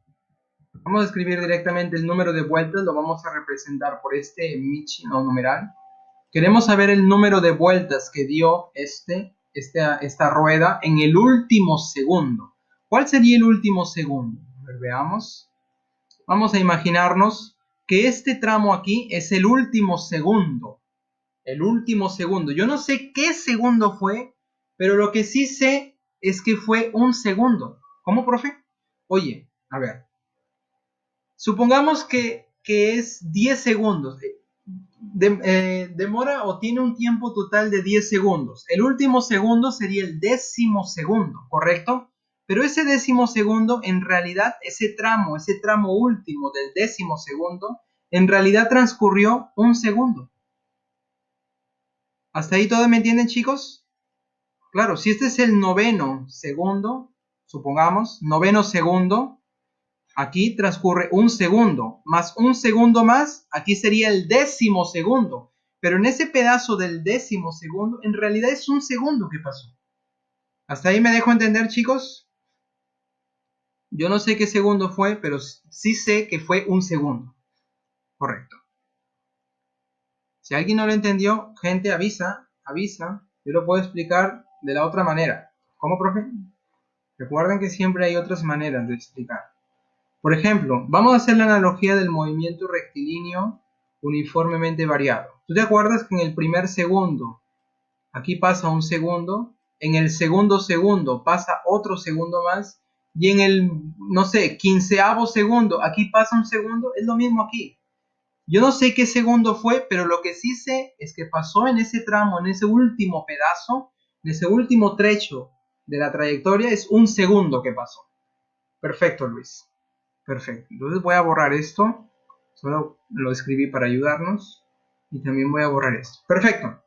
vamos a escribir directamente el número de vueltas. Lo vamos a representar por este Michin o numeral. Queremos saber el número de vueltas que dio esta rueda en el último segundo. ¿Cuál sería el último segundo? A ver, veamos. Vamos a imaginarnos que este tramo aquí es el último segundo. El último segundo. Yo no sé qué segundo fue, pero lo que sí sé es que fue un segundo. ¿Cómo, profe? Oye, a ver. Supongamos que es 10 segundos. Demora o tiene un tiempo total de 10 segundos. El último segundo sería el 10º segundo, ¿correcto? Pero ese 10º segundo, en realidad, ese tramo último del 10º segundo, en realidad transcurrió un segundo. ¿Hasta ahí todo me entienden, chicos? Claro, si este es el 9º segundo, supongamos, 9º segundo, aquí transcurre un segundo, más un segundo más, aquí sería el 10º segundo. Pero en ese pedazo del 10º segundo, en realidad es un segundo que pasó. ¿Hasta ahí me dejo entender, chicos? Yo no sé qué segundo fue, pero sí sé que fue un segundo. Correcto. Si alguien no lo entendió, gente, avisa. Yo lo puedo explicar de la otra manera. ¿Cómo, profe? Recuerden que siempre hay otras maneras de explicar. Por ejemplo, vamos a hacer la analogía del movimiento rectilíneo uniformemente variado. ¿Tú te acuerdas que en el primer segundo, aquí pasa un segundo, en el segundo segundo pasa otro segundo más, y en el, no sé, 15º segundo, aquí pasa un segundo? Es lo mismo aquí. Yo no sé qué segundo fue, pero lo que sí sé es que pasó en ese tramo, en ese último pedazo, en ese último trecho de la trayectoria, es un segundo que pasó. Perfecto, Luis. Perfecto. Entonces voy a borrar esto. Solo lo escribí para ayudarnos. Y también voy a borrar esto. Perfecto.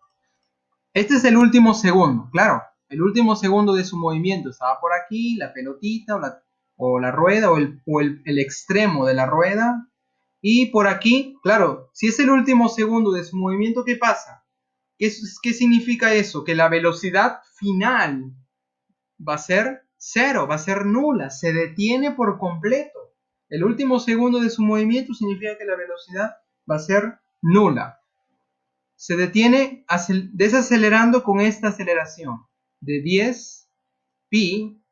Este es el último segundo. Claro, el último segundo de su movimiento. Estaba por aquí, la pelotita o la rueda o el extremo de la rueda. Y por aquí, claro, si es el último segundo de su movimiento, ¿qué pasa? ¿Qué significa eso? Que la velocidad final va a ser cero, va a ser nula, se detiene por completo. El último segundo de su movimiento significa que la velocidad va a ser nula. Se detiene desacelerando con esta aceleración de 10 pi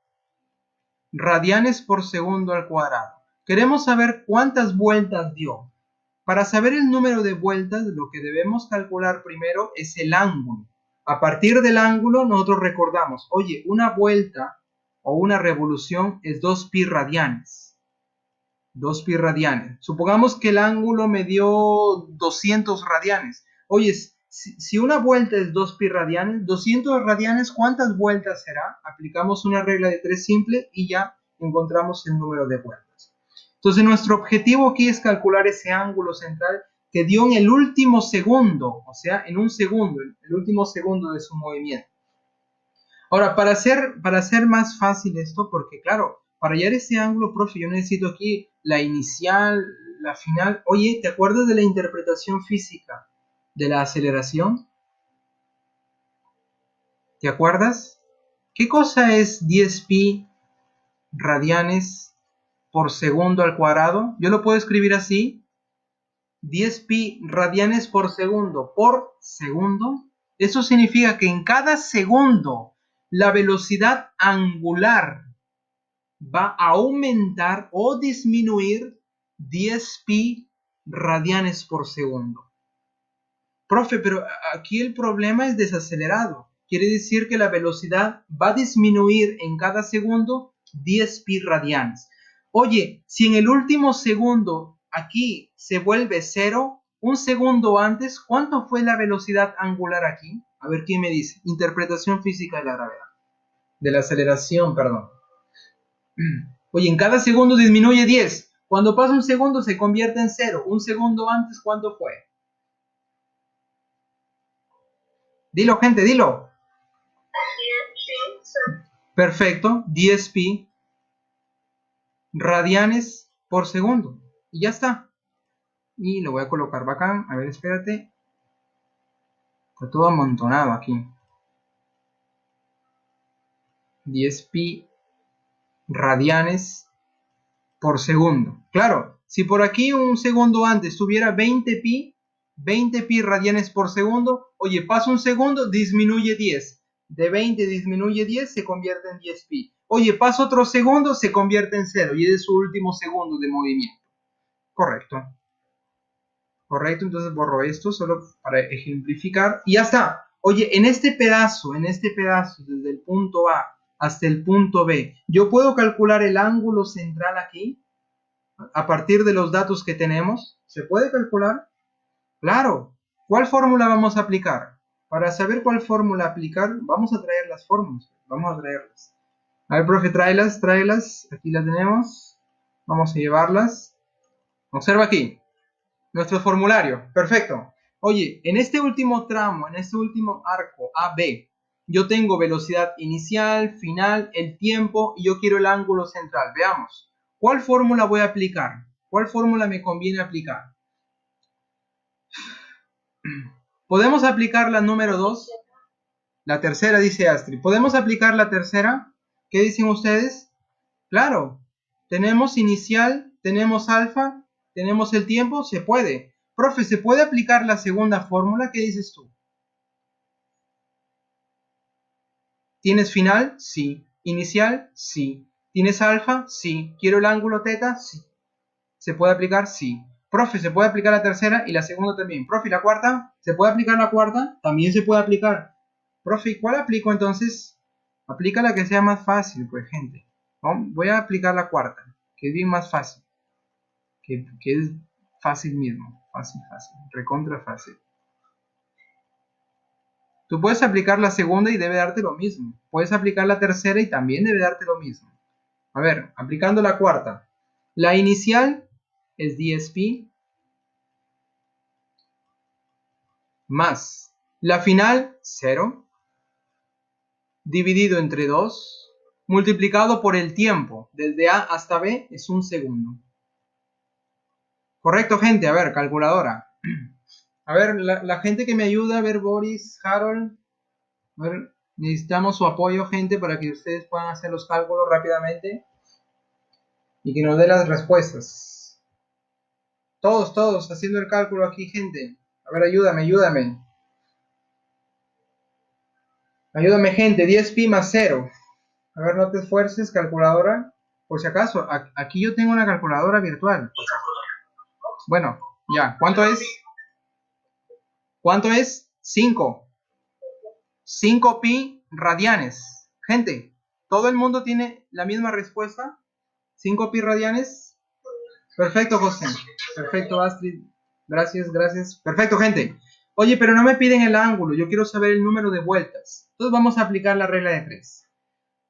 radianes por segundo al cuadrado. Queremos saber cuántas vueltas dio. Para saber el número de vueltas, lo que debemos calcular primero es el ángulo. A partir del ángulo, nosotros recordamos, oye, una vuelta o una revolución es 2 pi radianes. 2 pi radianes. Supongamos que el ángulo me dio 200 radianes. Oye, si una vuelta es 2 pi radianes, 200 radianes, ¿cuántas vueltas será? Aplicamos una regla de 3 simple y ya encontramos el número de vueltas. Entonces nuestro objetivo aquí es calcular ese ángulo central que dio en el último segundo, o sea, en un segundo, el último segundo de su movimiento. Ahora, para hacer más fácil esto, porque claro, para hallar ese ángulo, profe, yo necesito aquí la inicial, la final. Oye, ¿te acuerdas de la interpretación física de la aceleración? ¿Te acuerdas? ¿Qué cosa es 10 pi radianes por segundo al cuadrado? Yo lo puedo escribir así. 10 pi radianes por segundo. Eso significa que en cada segundo la velocidad angular va a aumentar o disminuir 10 pi radianes por segundo. Profe, pero aquí el problema es desacelerado. Quiere decir que la velocidad va a disminuir en cada segundo 10 pi radianes. Oye, si en el último segundo aquí se vuelve cero, un segundo antes, ¿cuánto fue la velocidad angular aquí? A ver, ¿quién me dice? Interpretación física de la gravedad. De la aceleración, perdón. Oye, en cada segundo disminuye 10. Cuando pasa un segundo se convierte en cero. Un segundo antes, ¿cuánto fue? Dilo, gente, dilo. 10 pi. Perfecto, 10 pi radianes por segundo. Y ya está. Y lo voy a colocar bacán. A ver, espérate. Está todo amontonado aquí. 10 pi radianes por segundo. Claro, si por aquí un segundo antes tuviera 20 pi radianes por segundo, oye, pasa un segundo, disminuye 10. De 20 disminuye 10, se convierte en 10 pi. Oye, pasa otro segundo, se convierte en 0 y es su último segundo de movimiento. Correcto. Correcto, entonces borro esto solo para ejemplificar y ya está. Oye, en este pedazo, desde el punto A hasta el punto B, ¿yo puedo calcular el ángulo central aquí? A partir de los datos que tenemos, ¿se puede calcular? Claro. ¿Cuál fórmula vamos a aplicar? Para saber cuál fórmula aplicar, vamos a traer las fórmulas. Vamos a traerlas. A ver, profe, tráelas. Aquí las tenemos. Vamos a llevarlas. Observa aquí. Nuestro formulario. Perfecto. Oye, en este último tramo, en este último arco AB, yo tengo velocidad inicial, final, el tiempo y yo quiero el ángulo central. Veamos. ¿Cuál fórmula voy a aplicar? ¿Cuál fórmula me conviene aplicar? ¿Podemos aplicar la número 2? La tercera, dice Astrid. ¿Podemos aplicar la tercera? ¿Qué dicen ustedes? Claro. Tenemos inicial, tenemos alfa, tenemos el tiempo, se puede. Profe, ¿se puede aplicar la segunda fórmula? ¿Qué dices tú? ¿Tienes final? Sí. ¿Inicial? Sí. ¿Tienes alfa? Sí. ¿Quiero el ángulo teta? Sí. ¿Se puede aplicar? Sí. Profe, ¿se puede aplicar la tercera y la segunda también? Profe, ¿y la cuarta? ¿Se puede aplicar la cuarta? También se puede aplicar. Profe, ¿y cuál aplico entonces? Aplica la que sea más fácil, pues, gente. Voy a aplicar la cuarta, que es bien más fácil. Que es fácil mismo. Fácil. Recontra fácil. Tú puedes aplicar la segunda y debe darte lo mismo. Puedes aplicar la tercera y también debe darte lo mismo. A ver, aplicando la cuarta. La inicial es 10 pi más la final 0 dividido entre 2 multiplicado por el tiempo. Desde A hasta B es un segundo. Correcto, gente. A ver, calculadora. A ver, la gente que me ayuda, a ver, Boris, Harold. A ver, necesitamos su apoyo, gente, para que ustedes puedan hacer los cálculos rápidamente y que nos dé las respuestas. Todos haciendo el cálculo aquí, gente. A ver, ayúdame. Ayúdame, gente. 10pi más 0. A ver, no te esfuerces, calculadora. Por si acaso, aquí yo tengo una calculadora virtual. Bueno, ya. ¿Cuánto es? ¿Cuánto es? 5. 5pi radianes. Gente, ¿todo el mundo tiene la misma respuesta? 5pi radianes. Perfecto, José. Perfecto, Astrid. Gracias. Perfecto, gente. Oye, pero no me piden el ángulo. Yo quiero saber el número de vueltas. Entonces vamos a aplicar la regla de 3.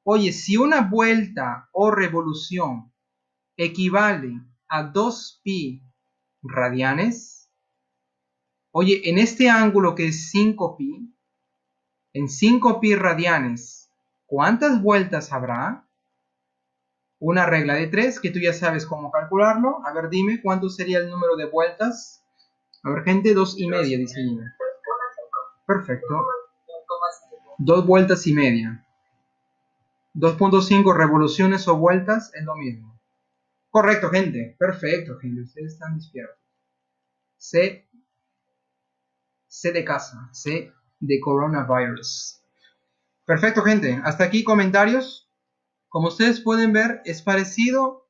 Oye, si una vuelta o revolución equivale a 2pi radianes, oye, en este ángulo que es 5pi, en 5pi radianes, ¿cuántas vueltas habrá? Una regla de 3, que tú ya sabes cómo calcularlo. A ver, dime, ¿cuánto sería el número de vueltas? A ver, gente, 2,5, dice Gina. Perfecto. 2 vueltas y media. 2.5 revoluciones o vueltas es lo mismo. Correcto, gente. Perfecto, gente. Ustedes están despiertos. C de casa. C de coronavirus. Perfecto, gente. Hasta aquí comentarios. Como ustedes pueden ver, es parecido.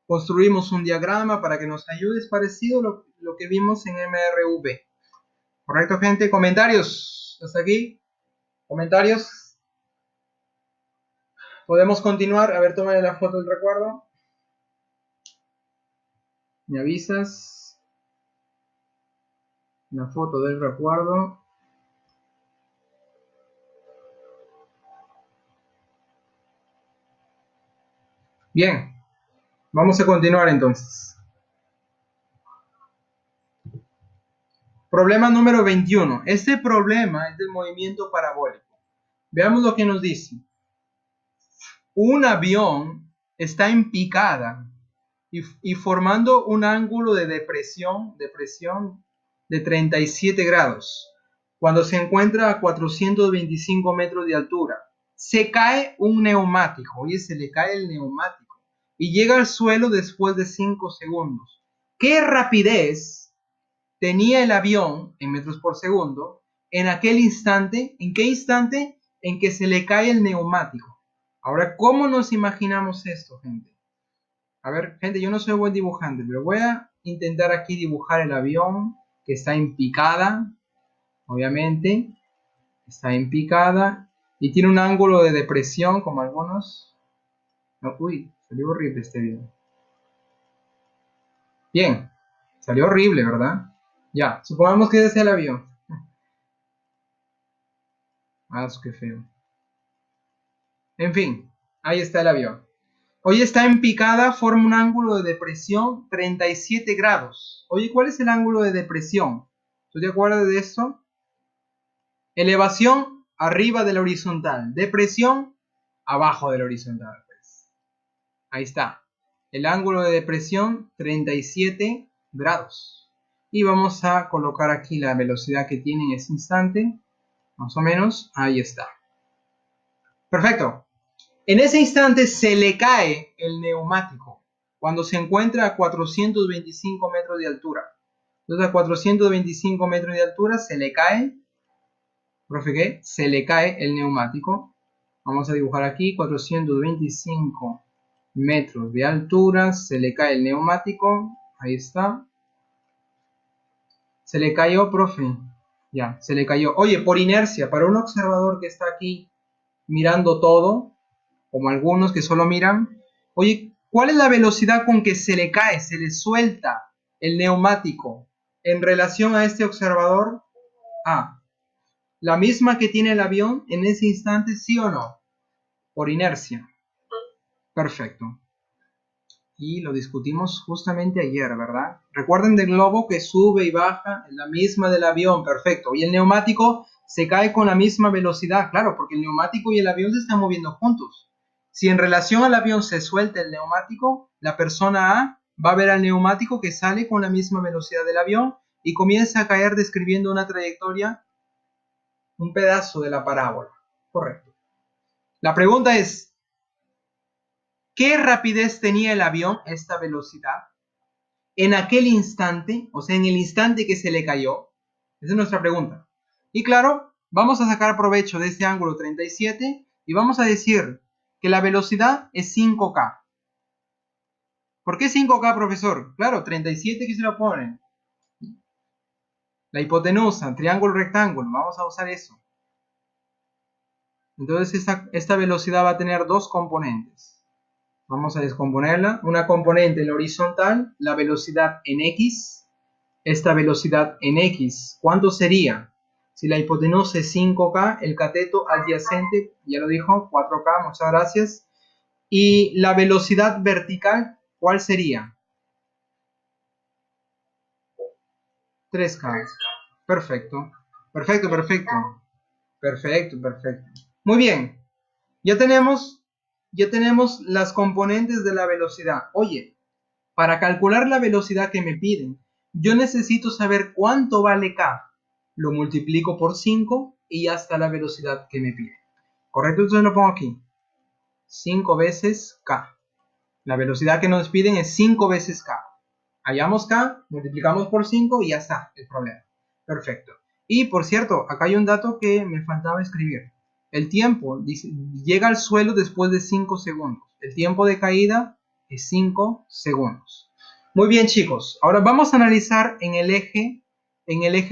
Construimos un diagrama para que nos ayude. Es parecido lo que vimos en MRV. Correcto, gente. Comentarios. Hasta aquí. Comentarios. Podemos continuar. A ver, tómale la foto del recuerdo. Me avisas. La foto del recuerdo. Bien. Vamos a continuar entonces. Problema número 21. Este problema es del movimiento parabólico. Veamos lo que nos dice. Un avión está en picada y formando un ángulo de depresión de 37 grados cuando se encuentra a 425 metros de altura. Se cae un neumático, oye, se le cae el neumático y llega al suelo después de 5 segundos. ¿Qué rapidez tenía el avión en metros por segundo en aquel instante? ¿En qué instante? En que se le cae el neumático. Ahora, ¿cómo nos imaginamos esto, gente? A ver, gente, yo no soy buen dibujante, pero voy a intentar aquí dibujar el avión que está en picada, obviamente, está en picada y tiene un ángulo de depresión como algunos. No, uy, salió horrible este video. Bien, salió horrible, ¿verdad? Ya, supongamos que ese es el avión. Ah, qué feo. En fin, ahí está el avión. Hoy está en picada, forma un ángulo de depresión 37 grados. Oye, ¿cuál es el ángulo de depresión? ¿Tú te acuerdas de esto? Elevación arriba de la horizontal, depresión abajo de la horizontal. Pues. Ahí está. El ángulo de depresión 37 grados. Y vamos a colocar aquí la velocidad que tiene en ese instante. Más o menos, ahí está. Perfecto. En ese instante se le cae el neumático cuando se encuentra a 425 metros de altura. Entonces a 425 metros de altura se le cae, profe, ¿qué? Se le cae el neumático. Vamos a dibujar aquí 425 metros de altura, se le cae el neumático, ahí está. Se le cayó, profe. Ya, se le cayó. Oye, por inercia, para un observador que está aquí mirando todo, como algunos que solo miran, oye, ¿cuál es la velocidad con que se le cae, se le suelta el neumático en relación a este observador? Ah, la misma que tiene el avión en ese instante, ¿sí o no? Por inercia. Perfecto. Y lo discutimos justamente ayer, ¿verdad? Recuerden del globo que sube y baja en la misma del avión, perfecto. Y el neumático se cae con la misma velocidad, claro, porque el neumático y el avión se están moviendo juntos. Si en relación al avión se suelta el neumático, la persona A va a ver al neumático que sale con la misma velocidad del avión y comienza a caer describiendo una trayectoria, un pedazo de la parábola. Correcto. La pregunta es, ¿qué rapidez tenía el avión, esta velocidad, en aquel instante, o sea, en el instante que se le cayó? Esa es nuestra pregunta. Y claro, vamos a sacar provecho de este ángulo 37 y vamos a decir que la velocidad es 5K. ¿Por qué 5K, profesor? Claro, 37 que se lo ponen. La hipotenusa, triángulo rectángulo, vamos a usar eso. Entonces esta velocidad va a tener dos componentes. Vamos a descomponerla. Una componente en la horizontal, la velocidad en X. Esta velocidad en X, ¿cuánto sería? Si la hipotenusa es 5K, el cateto adyacente, ya lo dijo, 4K, muchas gracias. Y la velocidad vertical, ¿cuál sería? 3K. Perfecto. Perfecto, perfecto. Perfecto, perfecto. Muy bien. Ya tenemos las componentes de la velocidad. Oye, para calcular la velocidad que me piden, yo necesito saber cuánto vale K. Lo multiplico por 5 y ya está la velocidad que me piden. ¿Correcto? Entonces lo pongo aquí. 5 veces K. La velocidad que nos piden es 5 veces K. Hallamos K, multiplicamos por 5 y ya está el problema. Perfecto. Y por cierto, acá hay un dato que me faltaba escribir. El tiempo dice, llega al suelo después de 5 segundos. El tiempo de caída es 5 segundos. Muy bien, chicos. Ahora vamos a analizar en el eje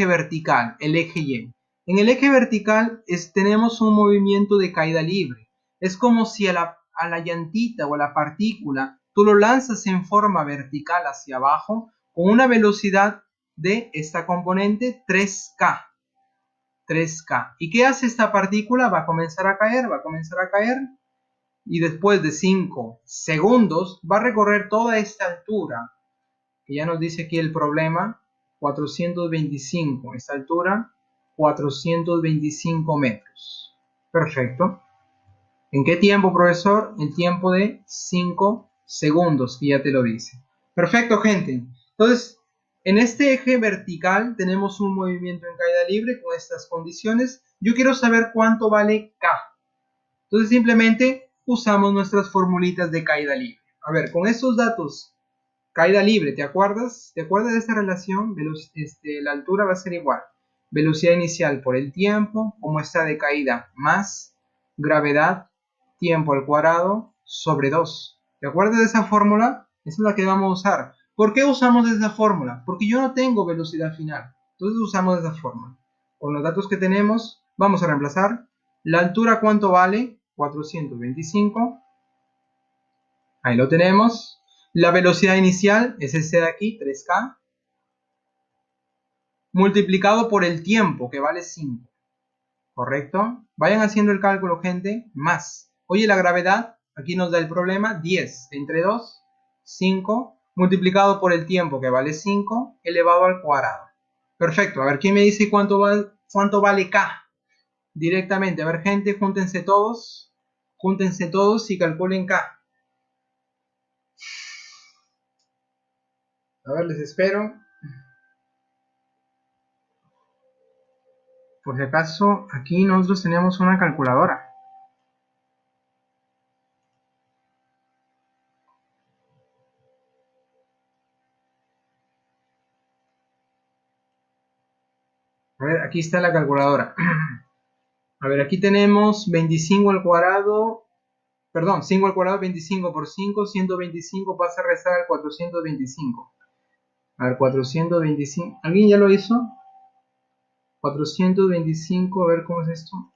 vertical, el eje Y. En el eje vertical tenemos un movimiento de caída libre. Es como si a la llantita o a la partícula tú lo lanzas en forma vertical hacia abajo con una velocidad de esta componente 3K. 3K. ¿Y qué hace esta partícula? Va a comenzar a caer, y después de 5 segundos va a recorrer toda esta altura, que ya nos dice aquí el problema, 425. Esta altura, 425 metros. Perfecto. ¿En qué tiempo, profesor? En tiempo de 5 segundos, que ya te lo dice. Perfecto, gente. Entonces, en este eje vertical tenemos un movimiento en caída libre con estas condiciones. Yo quiero saber cuánto vale K. Entonces, simplemente usamos nuestras formulitas de caída libre. A ver, con estos datos, caída libre, ¿te acuerdas? ¿Te acuerdas de esta relación? La altura va a ser igual. Velocidad inicial por el tiempo, como está de caída, más gravedad, tiempo al cuadrado, sobre 2. ¿Te acuerdas de esa fórmula? Esa es la que vamos a usar. ¿Por qué usamos esa fórmula? Porque yo no tengo velocidad final. Entonces usamos esa fórmula. Con los datos que tenemos, vamos a reemplazar. La altura, ¿cuánto vale? 425. Ahí lo tenemos. La velocidad inicial es este de aquí, 3K, multiplicado por el tiempo, que vale 5. ¿Correcto? Vayan haciendo el cálculo, gente. Más. Oye, la gravedad, aquí nos da el problema, 10 entre 2, 5, multiplicado por el tiempo, que vale 5, elevado al cuadrado. Perfecto. A ver, ¿quién me dice cuánto vale K? Directamente. A ver, gente, júntense todos y calculen K. A ver, les espero. Por si acaso, aquí nosotros tenemos una calculadora. A ver, aquí está la calculadora. A ver, aquí tenemos 25 al cuadrado. Perdón, 5 al cuadrado, 25 por 5, 125 pasa a restar al 425. A ver, 425. ¿Alguien ya lo hizo? 425, a ver cómo es esto.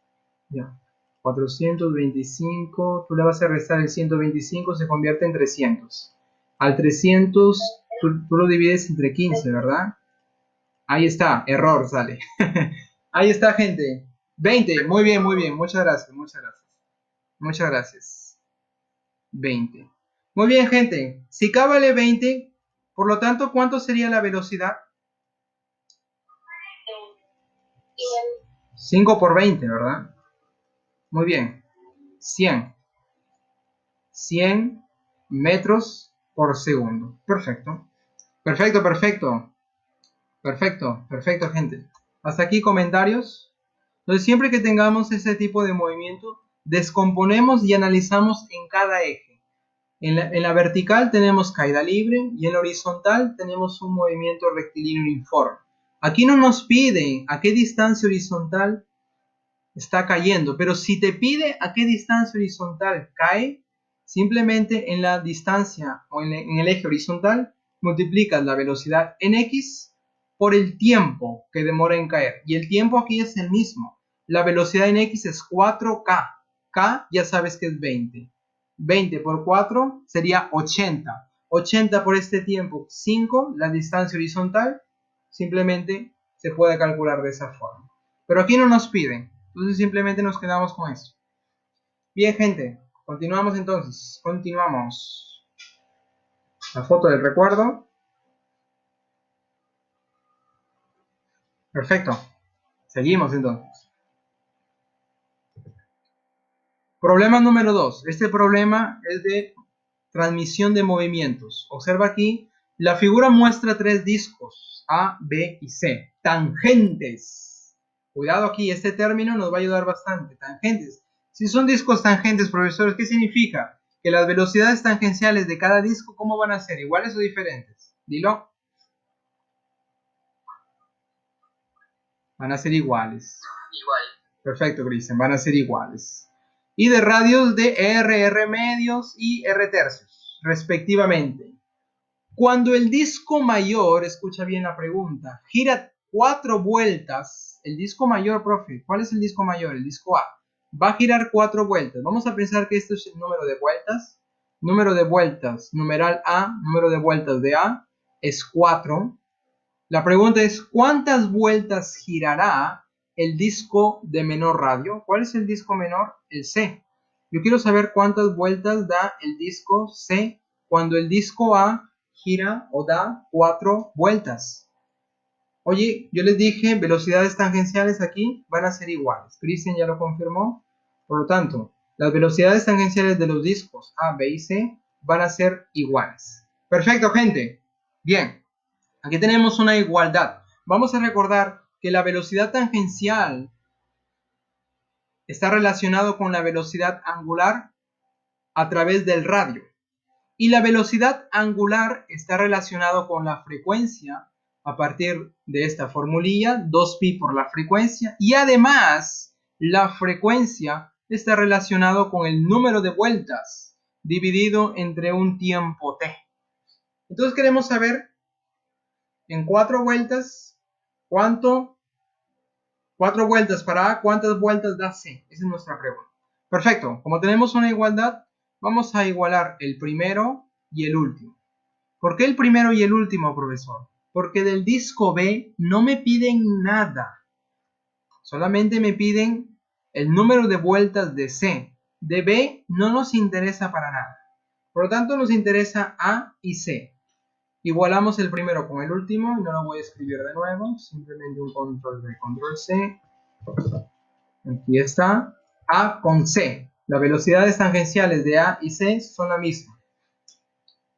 Ya. 425, tú le vas a restar el 125, se convierte en 300. Al 300, tú lo divides entre 15, ¿verdad? Ahí está, error sale. Ahí está, gente. 20, muy bien, muy bien. Muchas gracias, muchas gracias. Muchas gracias. 20. Muy bien, gente. Si K vale 20, por lo tanto, ¿cuánto sería la velocidad? 5 por 20, ¿verdad? Muy bien. 100. 100 metros por segundo. Perfecto. Perfecto, perfecto. Perfecto, perfecto, gente. Hasta aquí comentarios. Entonces, siempre que tengamos ese tipo de movimiento, descomponemos y analizamos en cada eje. En la vertical tenemos caída libre y en la horizontal tenemos un movimiento rectilíneo uniforme. Aquí no nos pide a qué distancia horizontal está cayendo, pero si te pide a qué distancia horizontal cae, simplemente en la distancia o en el eje horizontal multiplicas la velocidad en X por el tiempo que demora en caer. Y el tiempo aquí es el mismo. La velocidad en X es 4K. K ya sabes que es 20. 20 por 4 sería 80. 80 por este tiempo, 5, la distancia horizontal, simplemente se puede calcular de esa forma. Pero aquí no nos piden. Entonces simplemente nos quedamos con eso. Bien, gente. Continuamos entonces. Continuamos. La foto del recuerdo. Perfecto. Seguimos entonces. Problema número 2. Este problema es de transmisión de movimientos. Observa aquí. La figura muestra 3 discos. A, B y C. Tangentes. Cuidado aquí. Este término nos va a ayudar bastante. Tangentes. Si son discos tangentes, profesores, ¿qué significa? Que las velocidades tangenciales de cada disco, ¿cómo van a ser? ¿Iguales o diferentes? Dilo. Van a ser iguales. Igual. Perfecto, Cristian. Van a ser iguales. Y de radios de R medios y R tercios, respectivamente. Cuando el disco mayor, escucha bien la pregunta, gira 4 vueltas, el disco mayor, profe, ¿cuál es el disco mayor? El disco A. Va a girar 4 vueltas. Vamos a pensar que esto es el número de vueltas. Número de vueltas, numeral A, número de vueltas de A, es 4. La pregunta es, ¿cuántas vueltas girará el disco de menor radio? ¿Cuál es el disco menor? El C. Yo quiero saber cuántas vueltas da el disco C cuando el disco A gira o da 4 vueltas. Oye, yo les dije, velocidades tangenciales aquí van a ser iguales. Cristian ya lo confirmó. Por lo tanto, las velocidades tangenciales de los discos A, B y C van a ser iguales. Perfecto, gente. Bien, aquí tenemos una igualdad. Vamos a recordar que la velocidad tangencial está relacionado con la velocidad angular a través del radio. Y la velocidad angular está relacionado con la frecuencia a partir de esta formulilla, 2pi por la frecuencia. Y además, la frecuencia está relacionado con el número de vueltas dividido entre un tiempo t. Entonces queremos saber en 4 vueltas, ¿cuánto? 4 vueltas para A, ¿cuántas vueltas da C? Esa es nuestra pregunta. Perfecto, como tenemos una igualdad, vamos a igualar el primero y el último. ¿Por qué el primero y el último, profesor? Porque del disco B no me piden nada. Solamente me piden el número de vueltas de C. De B no nos interesa para nada. Por lo tanto, nos interesa A y C. Igualamos el primero con el último y no lo voy a escribir de nuevo. Simplemente un control V, control C. Aquí está. A con C. Las velocidades tangenciales de A y C son la misma.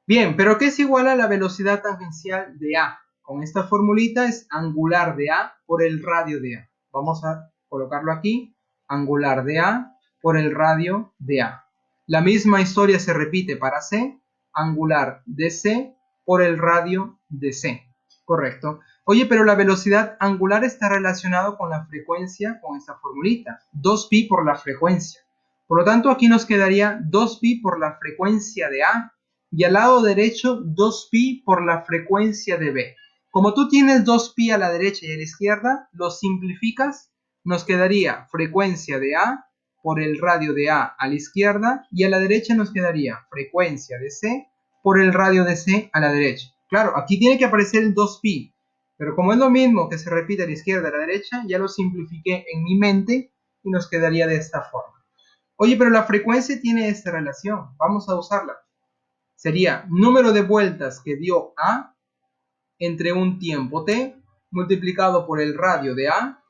Bien, pero ¿qué es igual a la velocidad tangencial de A? Con esta formulita es angular de A por el radio de A. Vamos a colocarlo aquí. Angular de A por el radio de A. La misma historia se repite para C. Angular de C por el radio de C. Correcto. Oye, pero la velocidad angular está relacionado con la frecuencia con esta formulita. 2pi por la frecuencia. Por lo tanto, aquí nos quedaría 2pi por la frecuencia de A. Y al lado derecho 2pi por la frecuencia de B. Como tú tienes 2pi a la derecha y a la izquierda, lo simplificas, nos quedaría frecuencia de A por el radio de A la izquierda y a la derecha nos quedaría frecuencia de C por el radio de C a la derecha. Claro, aquí tiene que aparecer el 2pi, pero como es lo mismo que se repite a la izquierda y a la derecha, ya lo simplifiqué en mi mente y nos quedaría de esta forma. Oye, pero la frecuencia tiene esta relación, vamos a usarla. Sería número de vueltas que dio A entre un tiempo t multiplicado por el radio de A,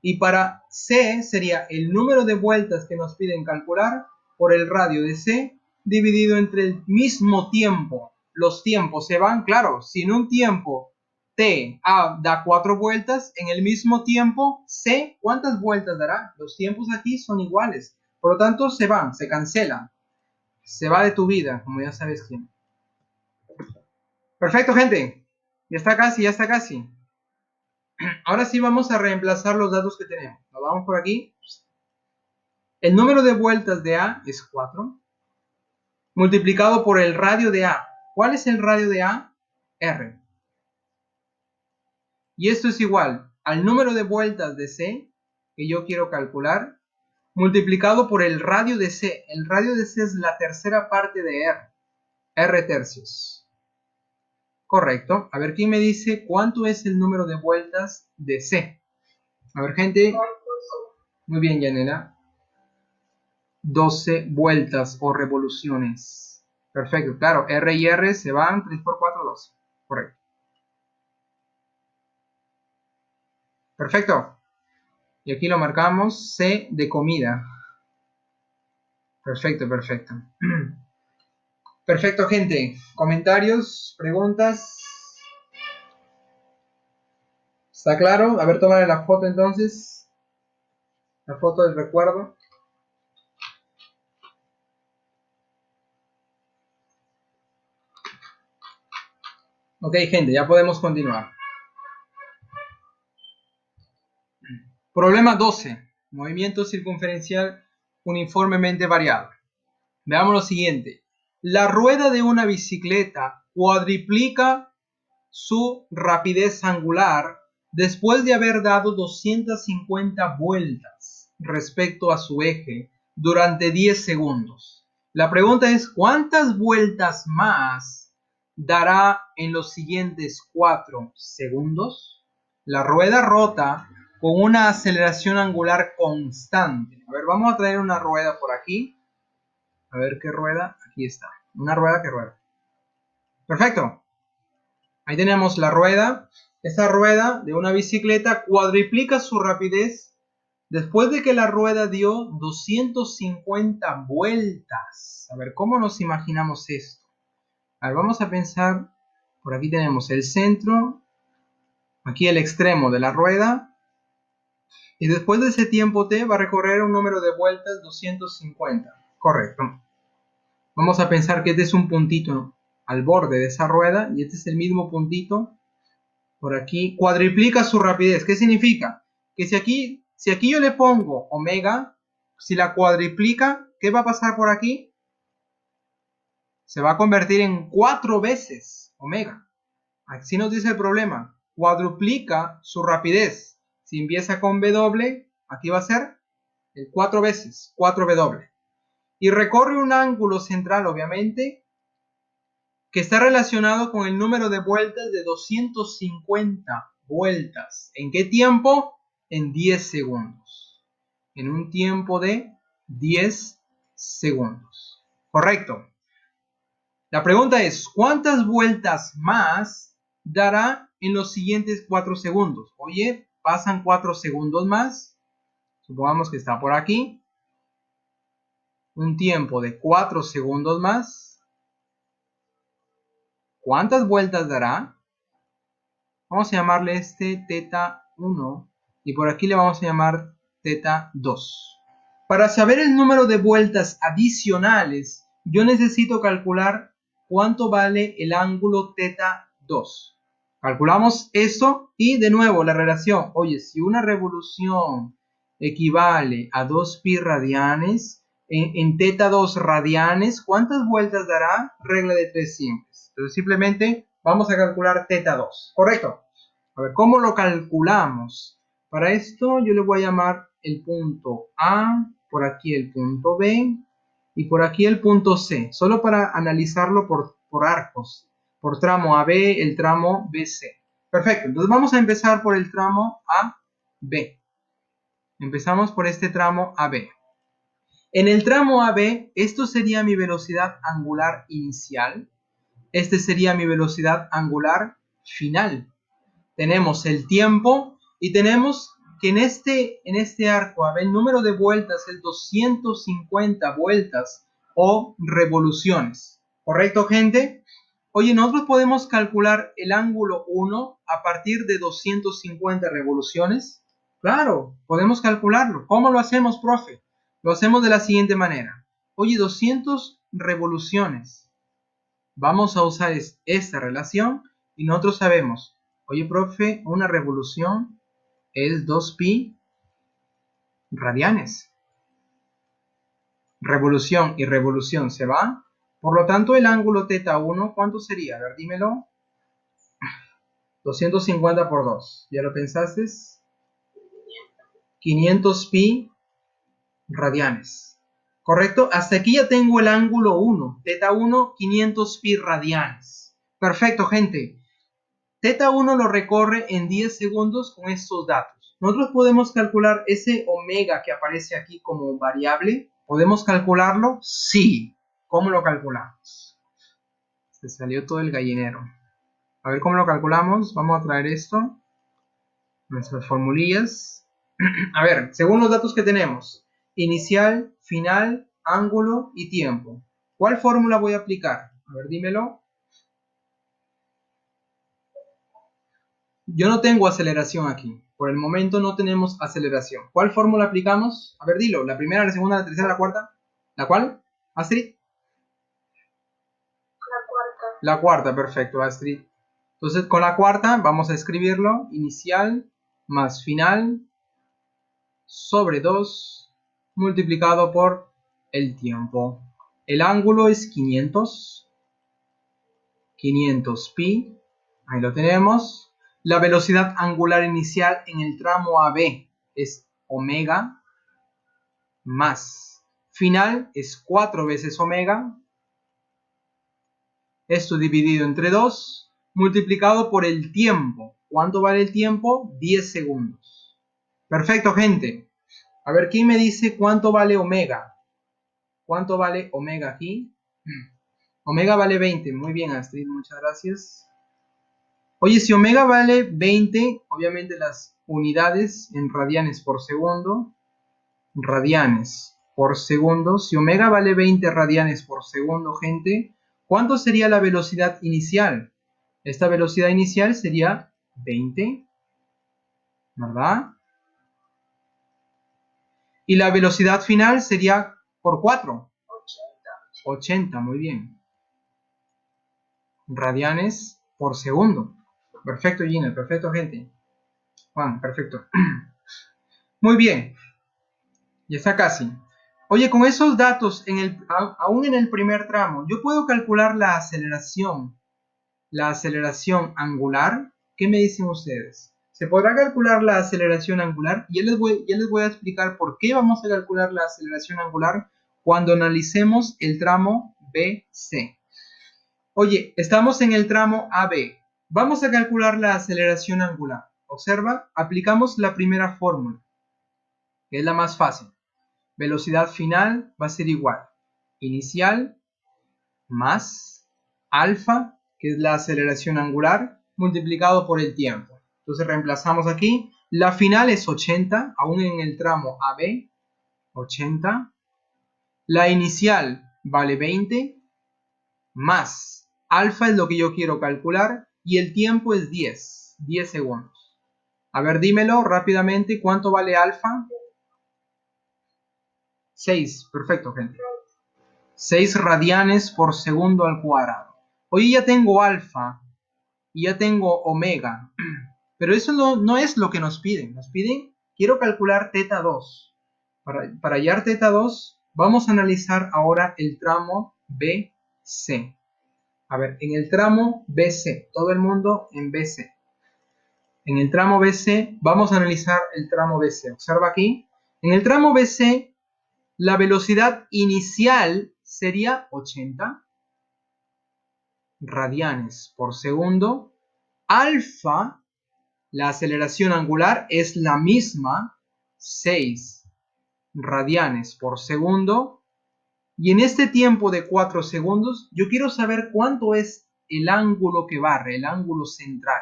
y para C sería el número de vueltas que nos piden calcular por el radio de C dividido entre el mismo tiempo los tiempos se van. Claro, si en un tiempo T da 4 vueltas, en el mismo tiempo C, ¿cuántas vueltas dará? Los tiempos aquí son iguales. Por lo tanto, se van, se cancelan. Se va de tu vida, como ya sabes quién. Perfecto, gente. Ya está casi, ya está casi. Ahora sí vamos a reemplazar los datos que tenemos. Nos vamos por aquí. El número de vueltas de A es 4. Multiplicado por el radio de A. ¿Cuál es el radio de A? R. Y esto es igual al número de vueltas de C, que yo quiero calcular, multiplicado por el radio de C. El radio de C es la tercera parte de R. R tercios. Correcto. A ver, ¿quién me dice cuánto es el número de vueltas de C? A ver, gente. Muy bien, Yanela. 12 vueltas o revoluciones. Perfecto. Claro, R y R se van. 3 por 4, 12. Correcto. Perfecto. Y aquí lo marcamos C de comida. Perfecto, perfecto. Perfecto, gente. ¿Comentarios? ¿Preguntas? ¿Está claro? A ver, tómale la foto entonces. La foto del recuerdo. Ok, gente, ya podemos continuar. Problema 12. Movimiento circunferencial uniformemente variado. Veamos lo siguiente. La rueda de una bicicleta cuadriplica su rapidez angular después de haber dado 250 vueltas respecto a su eje durante 10 segundos. La pregunta es, ¿cuántas vueltas más dará en los siguientes 4 segundos? La rueda rota con una aceleración angular constante. A ver, vamos a traer una rueda por aquí. A ver qué rueda. Aquí está. Una rueda que rueda. Perfecto. Ahí tenemos la rueda. Esta rueda de una bicicleta cuadriplica su rapidez después de que la rueda dio 250 vueltas. A ver, ¿cómo nos imaginamos esto? A ver, vamos a pensar. Por aquí tenemos el centro. Aquí el extremo de la rueda. Y después de ese tiempo t va a recorrer un número de vueltas 250. Correcto. Vamos a pensar que este es un puntito al borde de esa rueda y este es el mismo puntito por aquí. Cuadriplica su rapidez. ¿Qué significa? Que si aquí yo le pongo omega, si la cuadriplica, ¿qué va a pasar por aquí? Se va a convertir en 4 veces omega. Así nos dice el problema. Cuadruplica su rapidez. Si empieza con W, aquí va a ser el 4 veces, 4W. Y recorre un ángulo central, obviamente, que está relacionado con el número de vueltas de 250 vueltas. ¿En qué tiempo? En 10 segundos. En un tiempo de 10 segundos. Correcto. La pregunta es, ¿cuántas vueltas más dará en los siguientes 4 segundos? Oye, pasan 4 segundos más. Supongamos que está por aquí. Un tiempo de 4 segundos más. ¿Cuántas vueltas dará? Vamos a llamarle este teta 1 y por aquí le vamos a llamar teta 2. Para saber el número de vueltas adicionales, yo necesito calcular cuánto vale el ángulo teta 2. Calculamos esto y de nuevo la relación. Oye, si una revolución equivale a 2 pi radianes, en teta 2 radianes, ¿cuántas vueltas dará? Regla de 3 simples. Entonces simplemente vamos a calcular teta 2. Correcto. A ver, ¿cómo lo calculamos? Para esto yo le voy a llamar el punto A, por aquí el punto B y por aquí el punto C. Solo para analizarlo por arcos. Por tramo AB, el tramo BC. Perfecto, entonces vamos a empezar por el tramo AB. Empezamos por este tramo AB. En el tramo AB, esto sería mi velocidad angular inicial. Este sería mi velocidad angular final. Tenemos el tiempo y tenemos que en este arco AB el número de vueltas es 250 vueltas o revoluciones. ¿Correcto, gente? Oye, nosotros podemos calcular el ángulo 1 a partir de 250 revoluciones. Claro, podemos calcularlo. ¿Cómo lo hacemos, profe? Lo hacemos de la siguiente manera. Oye, 200 revoluciones. Vamos a usar esta relación y nosotros sabemos, oye, profe, una revolución es 2pi radianes. Revolución y revolución se va. Por lo tanto, el ángulo θ1, ¿cuánto sería? A ver, dímelo. 250 por 2. ¿Ya lo pensaste? 500 pi radianes. ¿Correcto? Hasta aquí ya tengo el ángulo 1. θ1, 500 pi radianes. Perfecto, gente. θ1 lo recorre en 10 segundos con estos datos. Nosotros podemos calcular ese omega que aparece aquí como variable. ¿Podemos calcularlo? Sí. ¿Cómo lo calculamos? Se salió todo el gallinero. A ver cómo lo calculamos. Vamos a traer esto. Nuestras formulillas. A ver, según los datos que tenemos. Inicial, final, ángulo y tiempo. ¿Cuál fórmula voy a aplicar? A ver, dímelo. Yo no tengo aceleración aquí. Por el momento no tenemos aceleración. ¿Cuál fórmula aplicamos? A ver, dilo. ¿La primera, la segunda, la tercera, la cuarta? ¿La cuál? ¿Astrid? La cuarta. La cuarta, perfecto, Astrid. Entonces, con la cuarta vamos a escribirlo. Inicial más final sobre 2 multiplicado por el tiempo. El ángulo es 500. 500 pi. Ahí lo tenemos. La velocidad angular inicial en el tramo AB es omega más final es 4 veces omega. Esto dividido entre 2 multiplicado por el tiempo. ¿Cuánto vale el tiempo? 10 segundos. Perfecto, gente. A ver, ¿quién me dice cuánto vale omega? ¿Cuánto vale omega aquí? Omega vale 20. Muy bien, Astrid, muchas gracias. Oye, si omega vale 20, obviamente las unidades en radianes por segundo. Radianes por segundo. Si omega vale 20 radianes por segundo, gente, ¿cuánto sería la velocidad inicial? Esta velocidad inicial sería 20, ¿verdad? Y la velocidad final sería por 4. 80, muy bien. Radianes por segundo. Perfecto, Gina, perfecto, gente. Juan, perfecto. Muy bien. Ya está casi. Oye, con esos datos, aún en el primer tramo, yo puedo calcular la aceleración angular. ¿Qué me dicen ustedes? ¿Se podrá calcular la aceleración angular? Ya les voy a explicar por qué vamos a calcular la aceleración angular cuando analicemos el tramo BC. Oye, estamos en el tramo AB. Vamos a calcular la aceleración angular. Observa, aplicamos la primera fórmula, que es la más fácil. Velocidad final va a ser igual. Inicial más alfa, que es la aceleración angular, multiplicado por el tiempo. Entonces reemplazamos aquí. La final es 80, aún en el tramo AB, 80. La inicial vale 20, más alfa es lo que yo quiero calcular, y el tiempo es 10 segundos. A ver, dímelo rápidamente, ¿cuánto vale alfa? 6, perfecto, gente. 6 radianes por segundo al cuadrado. Hoy ya tengo alfa y ya tengo omega, pero eso no es lo que nos piden. Nos piden, quiero calcular θ2. Para hallar θ2, vamos a analizar ahora el tramo BC. A ver, en el tramo BC, todo el mundo en BC. En el tramo BC, vamos a analizar el tramo BC. Observa aquí. En el tramo BC, la velocidad inicial sería 80 radianes por segundo. Alfa, la aceleración angular, es la misma, 6 radianes por segundo. Y en este tiempo de 4 segundos, yo quiero saber cuánto es el ángulo que barre, el ángulo central.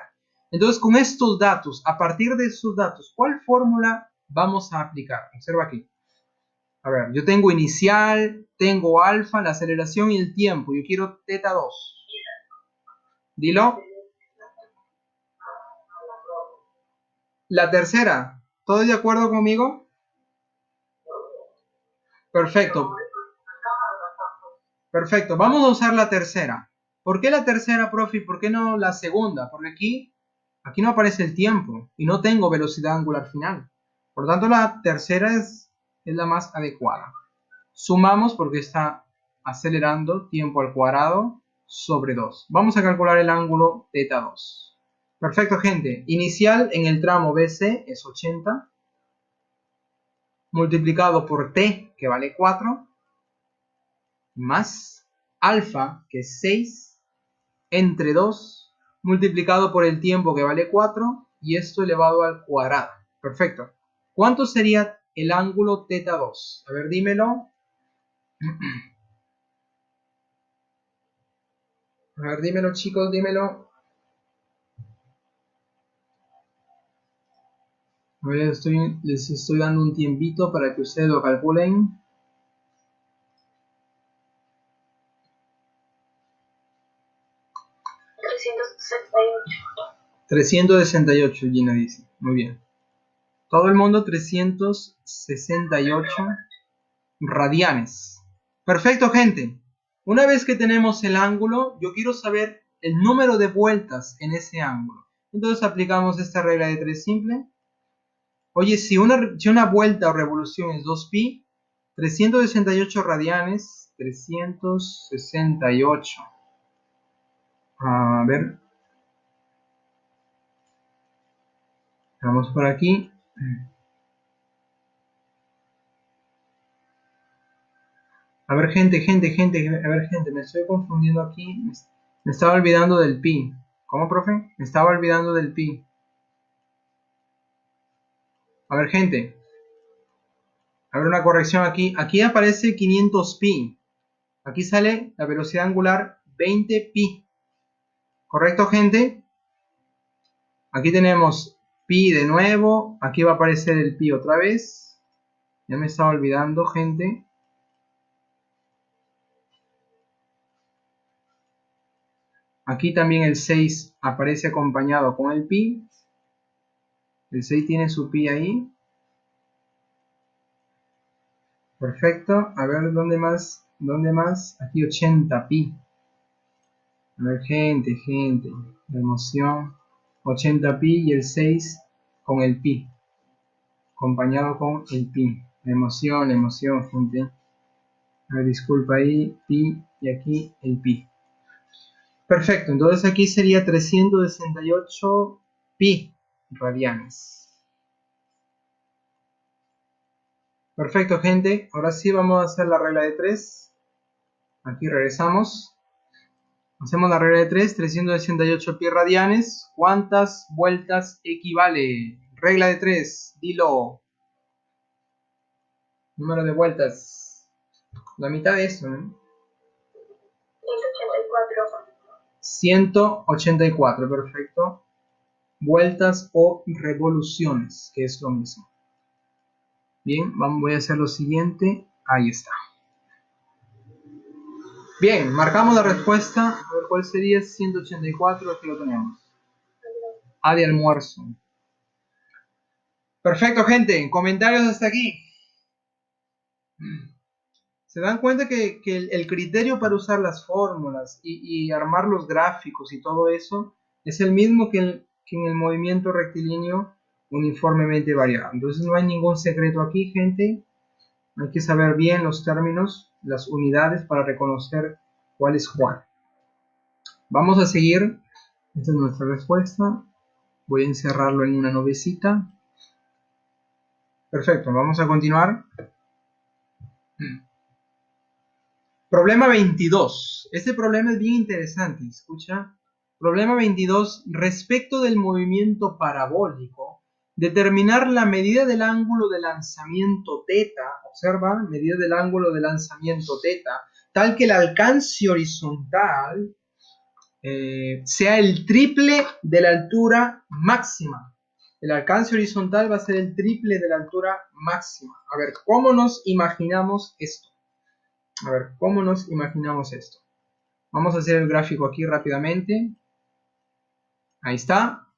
Entonces, con estos datos, a partir de esos datos, ¿cuál fórmula vamos a aplicar? Observa aquí. A ver, yo tengo inicial, tengo alfa, la aceleración y el tiempo. Yo quiero θ2. Dilo. La tercera. ¿Todos de acuerdo conmigo? Perfecto. Perfecto. Vamos a usar la tercera. ¿Por qué la tercera, profe? ¿Por qué no la segunda? Porque aquí no aparece el tiempo y no tengo velocidad angular final. Por lo tanto, la tercera es la más adecuada. Sumamos porque está acelerando tiempo al cuadrado sobre 2. Vamos a calcular el ángulo θ 2. Perfecto, gente. Inicial en el tramo BC es 80. Multiplicado por t, que vale 4. Más alfa, que es 6. Entre 2. Multiplicado por el tiempo, que vale 4. Y esto elevado al cuadrado. Perfecto. ¿Cuánto sería el ángulo θ 2? A ver, dímelo. A ver, dímelo, chicos, dímelo. A ver, les estoy dando un tiempito para que ustedes lo calculen. 368, Gina dice. Muy bien. Todo el mundo 368 radianes. Perfecto, gente. Una vez que tenemos el ángulo, yo quiero saber el número de vueltas en ese ángulo. Entonces aplicamos esta regla de 3 simple. Oye, si una vuelta o revolución es 2pi, 368 radianes, 368. A ver. Vamos por aquí. A ver, gente, a ver, gente, me estoy confundiendo aquí. Me estaba olvidando del pi. ¿Cómo, profe? Me estaba olvidando del pi. A ver, gente. A ver, una corrección aquí. Aquí aparece 500 pi. Aquí sale la velocidad angular 20 pi. ¿Correcto, gente? Aquí tenemos pi de nuevo. Aquí va a aparecer el pi otra vez. Ya me estaba olvidando, gente. Aquí también el 6 aparece acompañado con el pi. El 6 tiene su pi ahí. Perfecto. A ver, ¿dónde más? ¿Dónde más? Aquí 80 pi. A ver, gente. La emoción. 80 pi y el 6 con el pi. Acompañado con el pi. La emoción, gente. A ver, disculpa ahí. Pi y aquí el pi. Perfecto. Entonces aquí sería 368 pi radianes. Perfecto, gente. Ahora sí vamos a hacer la regla de 3. Aquí regresamos. Hacemos la regla de 3. 368 pi radianes. ¿Cuántas vueltas equivale? Regla de 3. Dilo. Número de vueltas. La mitad de eso, ¿no? 184. Perfecto. Vueltas o revoluciones, que es lo mismo. Bien, voy a hacer lo siguiente. Ahí está. Bien, marcamos la respuesta. A ver cuál sería. 184, aquí lo tenemos. A de almuerzo. Perfecto, gente. Comentarios hasta aquí. Se dan cuenta que el criterio para usar las fórmulas y armar los gráficos y todo eso es el mismo que en el movimiento rectilíneo uniformemente variado. Entonces no hay ningún secreto aquí, gente. Hay que saber bien los términos, las unidades para reconocer cuál es cuál. Vamos a seguir. Esta es nuestra respuesta. Voy a encerrarlo en una nubecita. Perfecto, vamos a continuar. Problema 22. Este problema es bien interesante, escucha. Problema 22. Respecto del movimiento parabólico, determinar la medida del ángulo de lanzamiento θ, observa, medida del ángulo de lanzamiento θ, tal que el alcance horizontal sea el triple de la altura máxima. El alcance horizontal va a ser el triple de la altura máxima. A ver, ¿cómo nos imaginamos esto? A ver, ¿cómo nos imaginamos esto? Vamos a hacer el gráfico aquí rápidamente. Ahí está.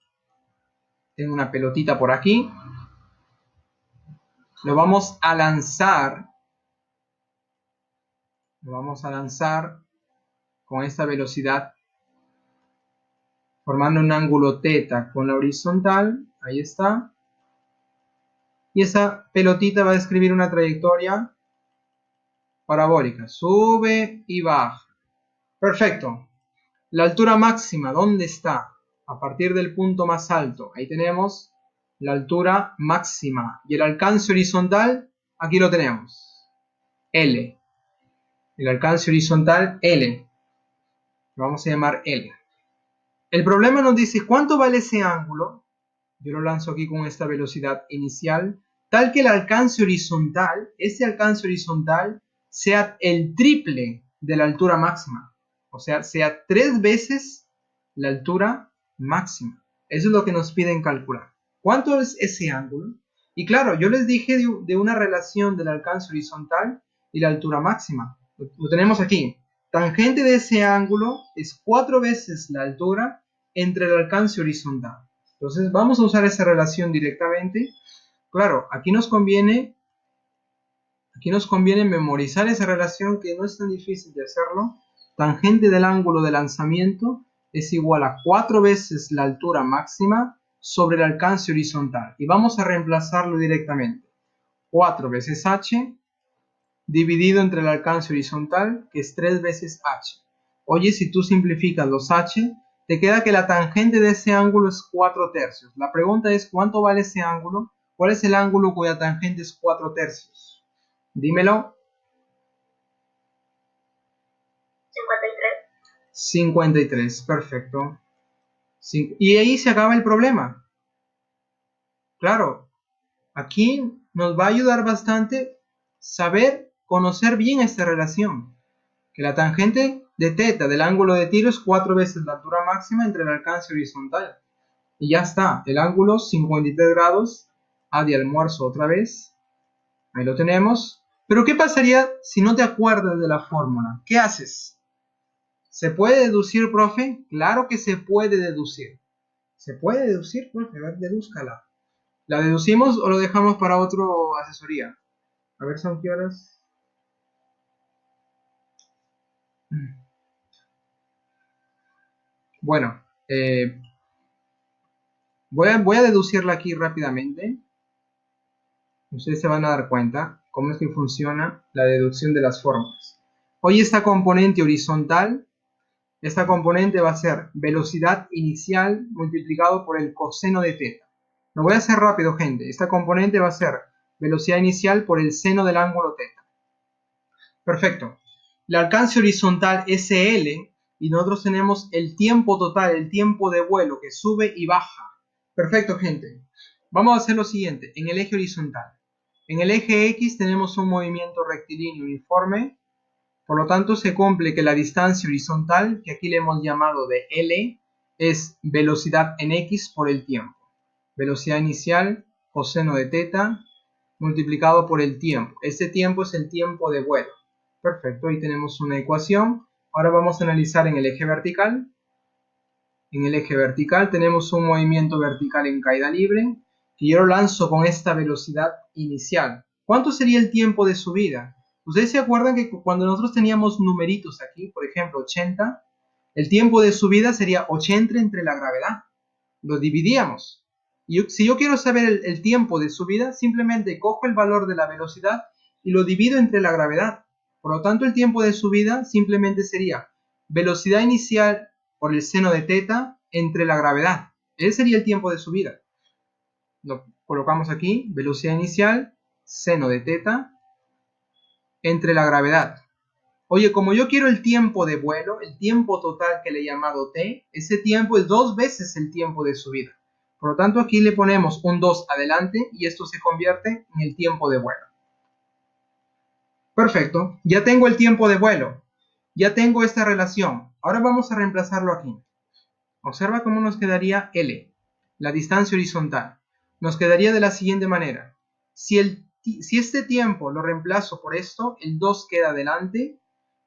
Tengo una pelotita por aquí. Lo vamos a lanzar. Lo vamos a lanzar con esta velocidad, formando un ángulo θ con la horizontal. Ahí está. Y esa pelotita va a describir una trayectoria parabólica. Sube y baja. Perfecto. La altura máxima, ¿dónde está? A partir del punto más alto. Ahí tenemos la altura máxima. Y el alcance horizontal, aquí lo tenemos. L. El alcance horizontal, L. Lo vamos a llamar L. El problema nos dice, ¿cuánto vale ese ángulo? Yo lo lanzo aquí con esta velocidad inicial, tal que el alcance horizontal, ese alcance horizontal, sea el triple de la altura máxima. O sea, sea 3 veces la altura máxima. Eso es lo que nos piden calcular. ¿Cuánto es ese ángulo? Y claro, yo les dije de una relación del alcance horizontal y la altura máxima. Lo tenemos aquí. Tangente de ese ángulo es 4 veces la altura entre el alcance horizontal. Entonces vamos a usar esa relación directamente. Claro, aquí nos conviene memorizar esa relación, que no es tan difícil de hacerlo. Tangente del ángulo de lanzamiento es igual a 4 veces la altura máxima sobre el alcance horizontal. Y vamos a reemplazarlo directamente. 4 veces h dividido entre el alcance horizontal, que es 3 veces h. Oye, si tú simplificas los h, te queda que la tangente de ese ángulo es 4 tercios. La pregunta es, ¿cuánto vale ese ángulo? ¿Cuál es el ángulo cuya tangente es 4 tercios? Dímelo. 53. 53, perfecto. Y ahí se acaba el problema. Claro, aquí nos va a ayudar bastante conocer bien esta relación. Que la tangente de θ del ángulo de tiro es 4 veces la altura máxima entre el alcance horizontal. Y ya está, el ángulo 53 grados, A de almuerzo otra vez. Ahí lo tenemos. Pero ¿qué pasaría si no te acuerdas de la fórmula? ¿Qué haces? ¿Se puede deducir, profe? Claro que se puede deducir. ¿Se puede deducir, profe? A ver, dedúzcala. ¿La deducimos o lo dejamos para otra asesoría? A ver, ¿son qué horas? Bueno, voy a deducirla aquí rápidamente. Ustedes se van a dar cuenta cómo es que funciona la deducción de las fórmulas. Hoy esta componente horizontal, esta componente va a ser velocidad inicial multiplicado por el coseno de θ. Lo voy a hacer rápido, gente. Esta componente va a ser velocidad inicial por el seno del ángulo θ. Perfecto. El alcance horizontal SL y nosotros tenemos el tiempo total, el tiempo de vuelo que sube y baja. Perfecto, gente. Vamos a hacer lo siguiente. En el eje horizontal. En el eje X tenemos un movimiento rectilíneo uniforme. Por lo tanto, se cumple que la distancia horizontal, que aquí le hemos llamado de L, es velocidad en X por el tiempo. Velocidad inicial, coseno de θ, multiplicado por el tiempo. Este tiempo es el tiempo de vuelo. Perfecto, ahí tenemos una ecuación. Ahora vamos a analizar en el eje vertical. En el eje vertical tenemos un movimiento vertical en caída libre, que yo lo lanzo con esta velocidad inicial. ¿Cuánto sería el tiempo de subida? Ustedes se acuerdan que cuando nosotros teníamos numeritos aquí, por ejemplo 80, el tiempo de subida sería 80 entre la gravedad. Lo dividíamos. Y si yo quiero saber el tiempo de subida, simplemente cojo el valor de la velocidad y lo divido entre la gravedad. Por lo tanto, el tiempo de subida simplemente sería velocidad inicial por el seno de θ entre la gravedad. Ese sería el tiempo de subida. Lo colocamos aquí, velocidad inicial, seno de θ entre la gravedad. Oye, como yo quiero el tiempo de vuelo, el tiempo total que le he llamado t, ese tiempo es 2 veces el tiempo de subida. Por lo tanto, aquí le ponemos un 2 adelante y esto se convierte en el tiempo de vuelo. Perfecto, ya tengo el tiempo de vuelo. Ya tengo esta relación. Ahora vamos a reemplazarlo aquí. Observa cómo nos quedaría L, la distancia horizontal. Nos quedaría de la siguiente manera. Si este tiempo lo reemplazo por esto, el 2 queda adelante.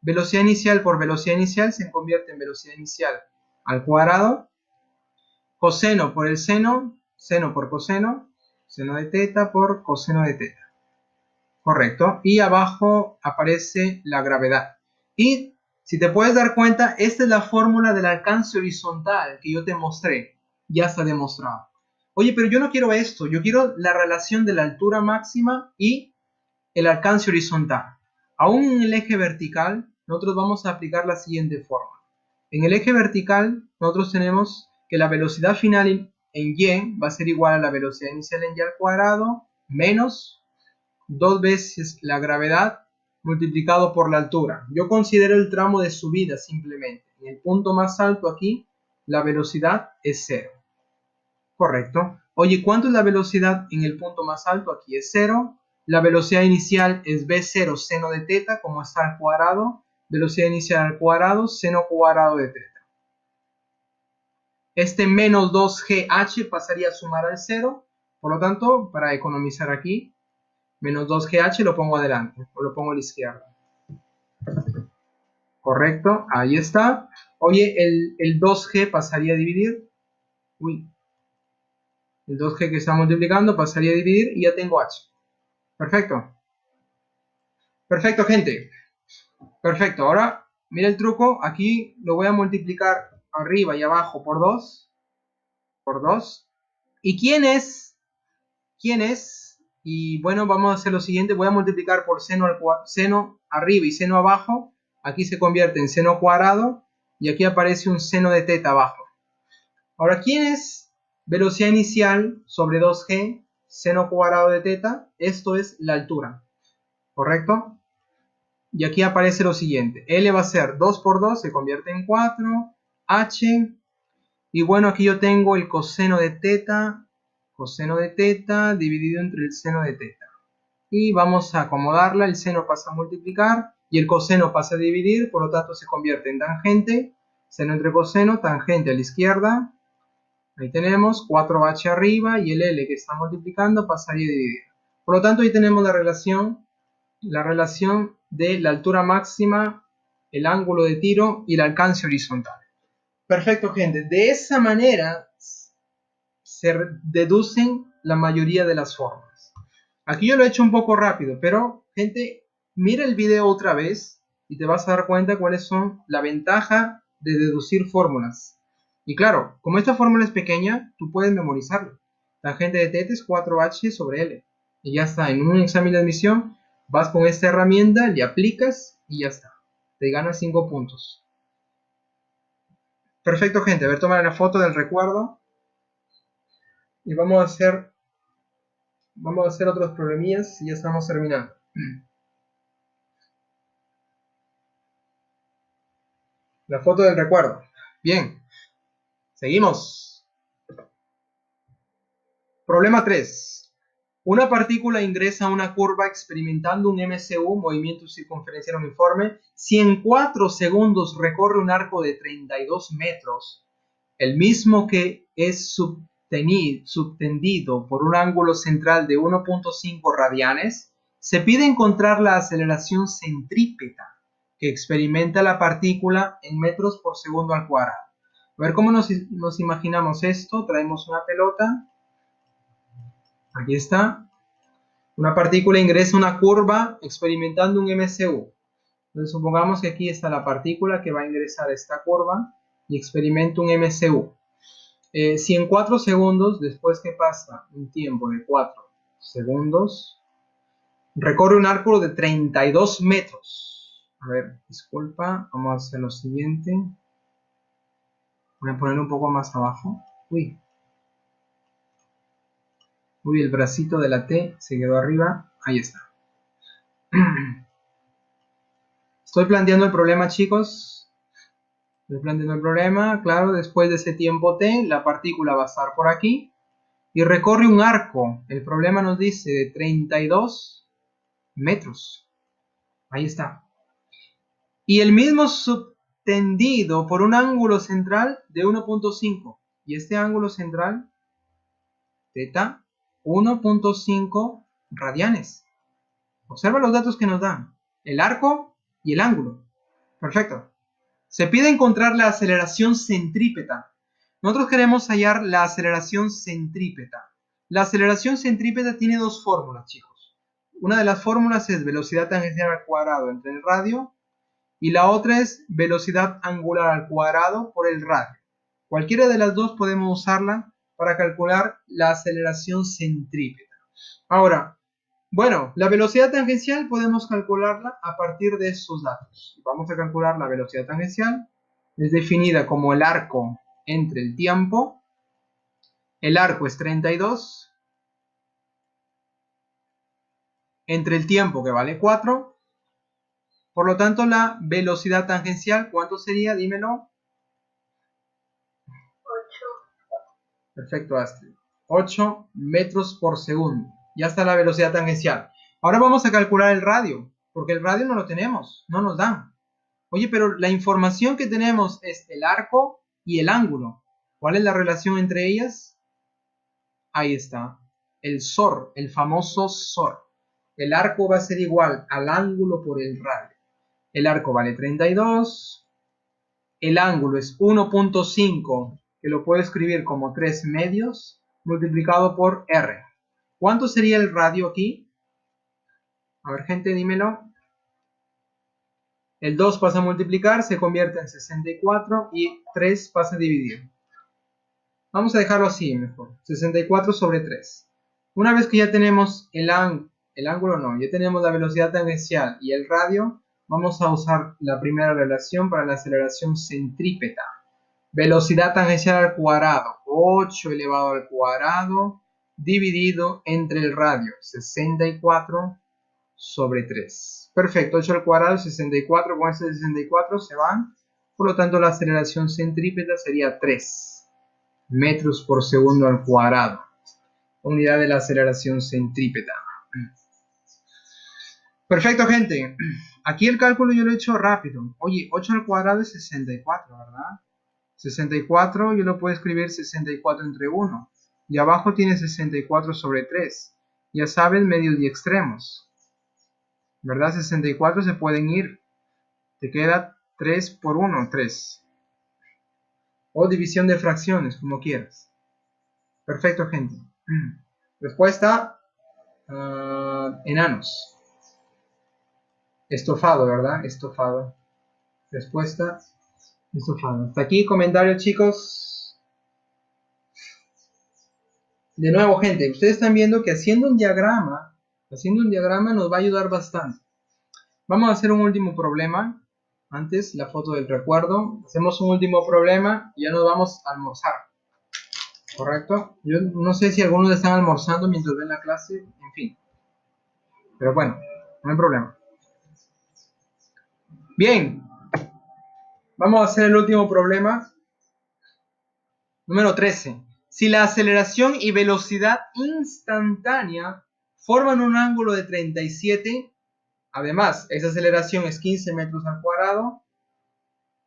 Velocidad inicial por velocidad inicial se convierte en velocidad inicial al cuadrado. coseno por el seno, seno por coseno, seno de teta por coseno de teta. Correcto. Y abajo aparece la gravedad. Y si te puedes dar cuenta, esta es la fórmula del alcance horizontal que yo te mostré. Ya está demostrado. Oye, pero yo no quiero esto. Yo quiero la relación de la altura máxima y el alcance horizontal. Aún en el eje vertical, nosotros vamos a aplicar la siguiente forma. En el eje vertical, nosotros tenemos que la velocidad final en y va a ser igual a la velocidad inicial en y al cuadrado menos 2 veces la gravedad multiplicado por la altura. Yo considero el tramo de subida simplemente. En el punto más alto aquí, la velocidad es 0. Correcto. Oye, ¿cuánto es la velocidad en el punto más alto? Aquí es 0. La velocidad inicial es b0 seno de teta, como está al cuadrado. Velocidad inicial al cuadrado, seno cuadrado de teta. Este menos 2gh pasaría a sumar al 0. Por lo tanto, para economizar aquí, menos 2gh lo pongo adelante, o lo pongo a la izquierda. Correcto, ahí está. Oye, el 2g pasaría a dividir. Uy, el 2g que está multiplicando pasaría a dividir y ya tengo h. Perfecto. Perfecto, gente. Perfecto, ahora mira el truco. Aquí lo voy a multiplicar arriba y abajo por 2. Por 2. ¿Y quién es? ¿Quién es? Y bueno, vamos a hacer lo siguiente. Voy a multiplicar por seno arriba y seno abajo. Aquí se convierte en seno cuadrado. Y aquí aparece un seno de teta abajo. Ahora, ¿quién es? Velocidad inicial sobre 2g, seno cuadrado de teta. Esto es la altura. ¿Correcto? Y aquí aparece lo siguiente. L va a ser 2 por 2, se convierte en 4. H. Y bueno, aquí yo tengo el coseno de teta dividido entre el seno de teta. Y vamos a acomodarla, el seno pasa a multiplicar y el coseno pasa a dividir, por lo tanto se convierte en tangente, seno entre coseno, tangente a la izquierda. Ahí tenemos 4h arriba y el L que está multiplicando pasaría a dividir. Por lo tanto, ahí tenemos la relación de la altura máxima, el ángulo de tiro y el alcance horizontal. Perfecto, gente. De esa manera se deducen la mayoría de las formas. Aquí yo lo he hecho un poco rápido, pero, gente, mira el video otra vez y te vas a dar cuenta cuáles son la ventaja de deducir fórmulas. Y claro, como esta fórmula es pequeña, tú puedes memorizarla. Tangente de teta es 4h sobre L. Y ya está, en un examen de admisión vas con esta herramienta, le aplicas y ya está. Te ganas 5 puntos. Perfecto, gente. A ver, tomar la foto del recuerdo. Y vamos a hacer otros problemillas y ya estamos terminando. La foto del recuerdo. Bien. Seguimos. Problema 3. Una partícula ingresa a una curva experimentando un MCU, movimiento circunferencial uniforme, si en 4 segundos recorre un arco de 32 metros, el mismo que es subtendido por un ángulo central de 1.5 radianes, se pide encontrar la aceleración centrípeta que experimenta la partícula en metros por segundo al cuadrado. A ver cómo nos imaginamos esto. Traemos una pelota. Aquí está. Una partícula ingresa a una curva experimentando un MCU. Entonces supongamos que aquí está la partícula que va a ingresar a esta curva y experimenta un MCU. Si en 4 segundos, después que pasa un tiempo de 4 segundos, recorre un arco de 32 metros. A ver, disculpa, vamos a hacer lo siguiente. Voy a poner un poco más abajo. Uy, el bracito de la T se quedó arriba. Ahí está. Estoy planteando el problema, chicos. Estoy planteando el problema. Claro, después de ese tiempo T, la partícula va a estar por aquí y recorre un arco. El problema nos dice de 32 metros. Ahí está. Y el mismo subtendido por un ángulo central de 1.5. Y este ángulo central, teta, 1.5 radianes. Observa los datos que nos dan. El arco y el ángulo. Perfecto. Se pide encontrar la aceleración centrípeta. Nosotros queremos hallar la aceleración centrípeta. La aceleración centrípeta tiene dos fórmulas, chicos. Una de las fórmulas es velocidad tangencial al cuadrado entre el radio y la otra es velocidad angular al cuadrado por el radio. Cualquiera de las dos podemos usarla para calcular la aceleración centrípeta. Ahora, bueno, la velocidad tangencial podemos calcularla a partir de estos datos. Vamos a calcular la velocidad tangencial. Es definida como el arco entre el tiempo. El arco es 32. Entre el tiempo, que vale 4. Por lo tanto, la velocidad tangencial, ¿cuánto sería? Dímelo. 8. Perfecto, Astrid. 8 metros por segundo. Ya está la velocidad tangencial. Ahora vamos a calcular el radio, porque el radio no lo tenemos, no nos dan. Oye, pero la información que tenemos es el arco y el ángulo. ¿Cuál es la relación entre ellas? Ahí está. El SOR, el famoso SOR. El arco va a ser igual al ángulo por el radio. El arco vale 32. El ángulo es 1.5, que lo puedo escribir como 3 medios, multiplicado por R. ¿Cuánto sería el radio aquí? A ver, gente, dímelo. El 2 pasa a multiplicar, se convierte en 64 y 3 pasa a dividir. Vamos a dejarlo así mejor. 64 sobre 3. Una vez que ya tenemos el ángulo, no, ya tenemos la velocidad tangencial y el radio, vamos a usar la primera relación para la aceleración centrípeta. Velocidad tangencial al cuadrado, 8 elevado al cuadrado, dividido entre el radio, 64 sobre 3. Perfecto, 8 al cuadrado, 64, con ese 64 se van, por lo tanto la aceleración centrípeta sería 3 metros por segundo al cuadrado, unidad de la aceleración centrípeta. Perfecto, gente, aquí el cálculo yo lo he hecho rápido. Oye, 8 al cuadrado es 64, ¿verdad? 64 yo lo puedo escribir 64 entre 1, y abajo tiene 64 sobre 3, ya saben, medios y extremos, ¿verdad? 64 se pueden ir, te queda 3 por 1, 3, o división de fracciones, como quieras. Perfecto, gente. Respuesta, enanos. Estofado, ¿verdad? Estofado. Respuesta, estofado. Hasta aquí, comentarios, chicos. De nuevo, gente, ustedes están viendo que haciendo un diagrama nos va a ayudar bastante. Vamos a hacer un último problema. Antes, la foto del recuerdo. Hacemos un último problema y ya nos vamos a almorzar. ¿Correcto? Yo no sé si algunos están almorzando mientras ven la clase, en fin. Pero bueno, no hay problema. Bien. Vamos a hacer el último problema. Número 13. Si la aceleración y velocidad instantánea forman un ángulo de 37, además, esa aceleración es 15 metros al cuadrado,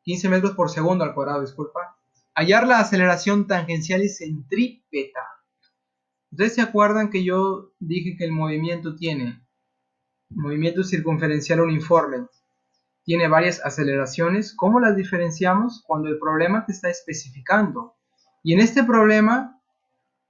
15 metros por segundo al cuadrado, disculpa. Hallar la aceleración tangencial y centrípeta. ¿Ustedes se acuerdan que yo dije que el movimiento circunferencial uniforme, tiene varias aceleraciones? ¿Cómo las diferenciamos? Cuando el problema te está especificando. Y en este problema,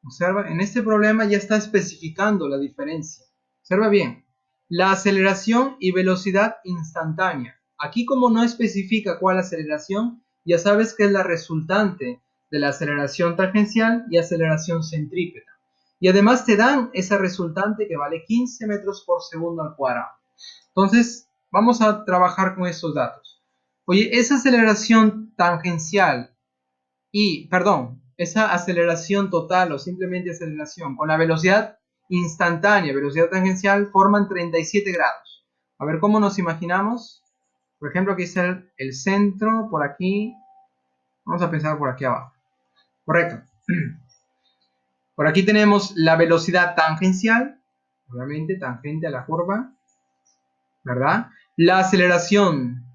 observa, en este problema ya está especificando la diferencia. Observa bien, la aceleración y velocidad instantánea. Aquí, como no especifica cuál aceleración, ya sabes que es la resultante de la aceleración tangencial y aceleración centrípeta. Y además te dan esa resultante que vale 15 metros por segundo al cuadrado. Entonces, vamos a trabajar con estos datos. Oye, esa aceleración tangencial esa aceleración total o simplemente aceleración con la velocidad instantánea, velocidad tangencial, forman 37 grados. A ver cómo nos imaginamos. Por ejemplo, aquí está el centro, por aquí. Vamos a pensar por aquí abajo. Correcto. Por aquí tenemos la velocidad tangencial, obviamente tangente a la curva, ¿verdad? La aceleración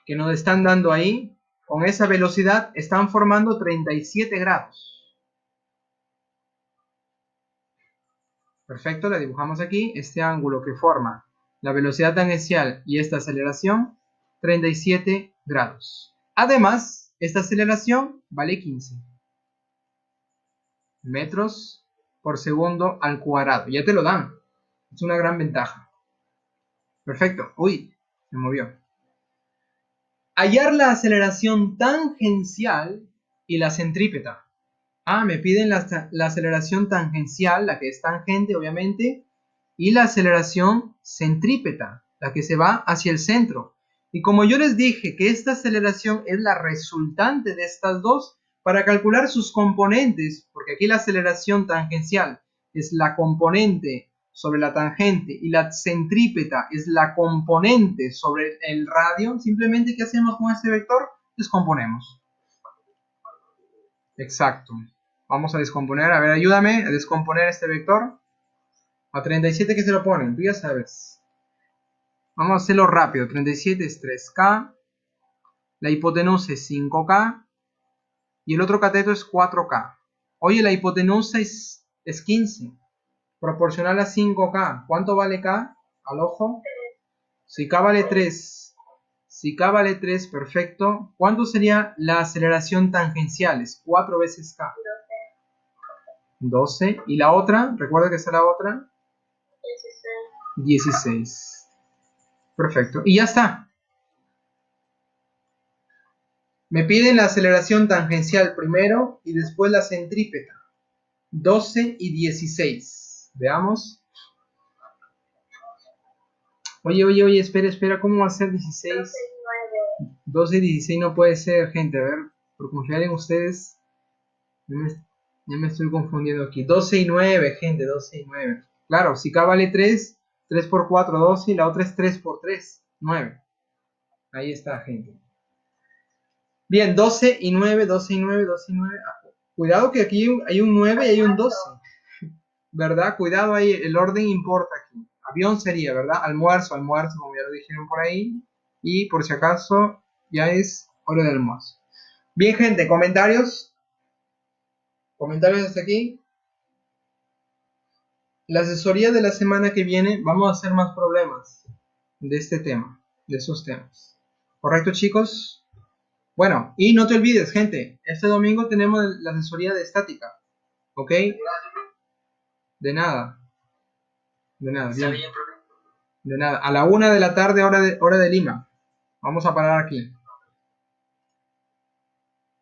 que nos están dando ahí, con esa velocidad están formando 37 grados. Perfecto, la dibujamos aquí, este ángulo que forma la velocidad tangencial y esta aceleración, 37 grados. Además, esta aceleración vale 15 metros por segundo al cuadrado. Ya te lo dan. Es una gran ventaja. Perfecto. Uy, se movió. Hallar la aceleración tangencial y la centrípeta. Me piden la aceleración tangencial, la que es tangente, obviamente, y la aceleración centrípeta, la que se va hacia el centro. Y como yo les dije que esta aceleración es la resultante de estas dos, para calcular sus componentes, porque aquí la aceleración tangencial es la componente sobre la tangente y la centrípeta es la componente sobre el radio, simplemente ¿qué hacemos con este vector? Descomponemos. Exacto. Vamos a descomponer, a ver, ayúdame a descomponer este vector. A 37 que se lo ponen, tú ya sabes. Vamos a hacerlo rápido. 37 es 3K, la hipotenusa es 5K y el otro cateto es 4K. Oye, la hipotenusa es 15, proporcional a 5K. ¿Cuánto vale K? Al ojo. Si K vale 3, perfecto. ¿Cuánto sería la aceleración tangencial? Es 4 veces K. 12. ¿Y la otra? Recuerda que es la otra. 16. Perfecto. Y ya está. Me piden la aceleración tangencial primero y después la centrípeta. 12 y 16. Veamos. Oye, espera, ¿cómo va a ser 16? 12 y 16 no puede ser, gente. A ver, por confiar en ustedes, ya me estoy confundiendo aquí. 12 y 9, gente, 12 y 9. Claro, si K vale 3, 3 por 4, 12, y la otra es 3 por 3, 9. Ahí está, gente. Bien, 12 y 9, 12 y 9, 12 y 9. Cuidado que aquí hay un 9 y hay un 12. ¿Verdad? Cuidado ahí, el orden importa aquí. Avión sería, ¿verdad? Almuerzo, como ya lo dijeron por ahí. Y por si acaso, ya es hora de almuerzo. Bien, gente, comentarios. Comentarios hasta aquí. La asesoría de la semana que viene vamos a hacer más problemas de este tema, de esos temas. ¿Correcto, chicos? Bueno, y no te olvides, gente, este domingo tenemos la asesoría de estática. ¿Ok? De nada. De nada, bien. De nada. A la 1 de la tarde, hora de Lima. Vamos a parar aquí.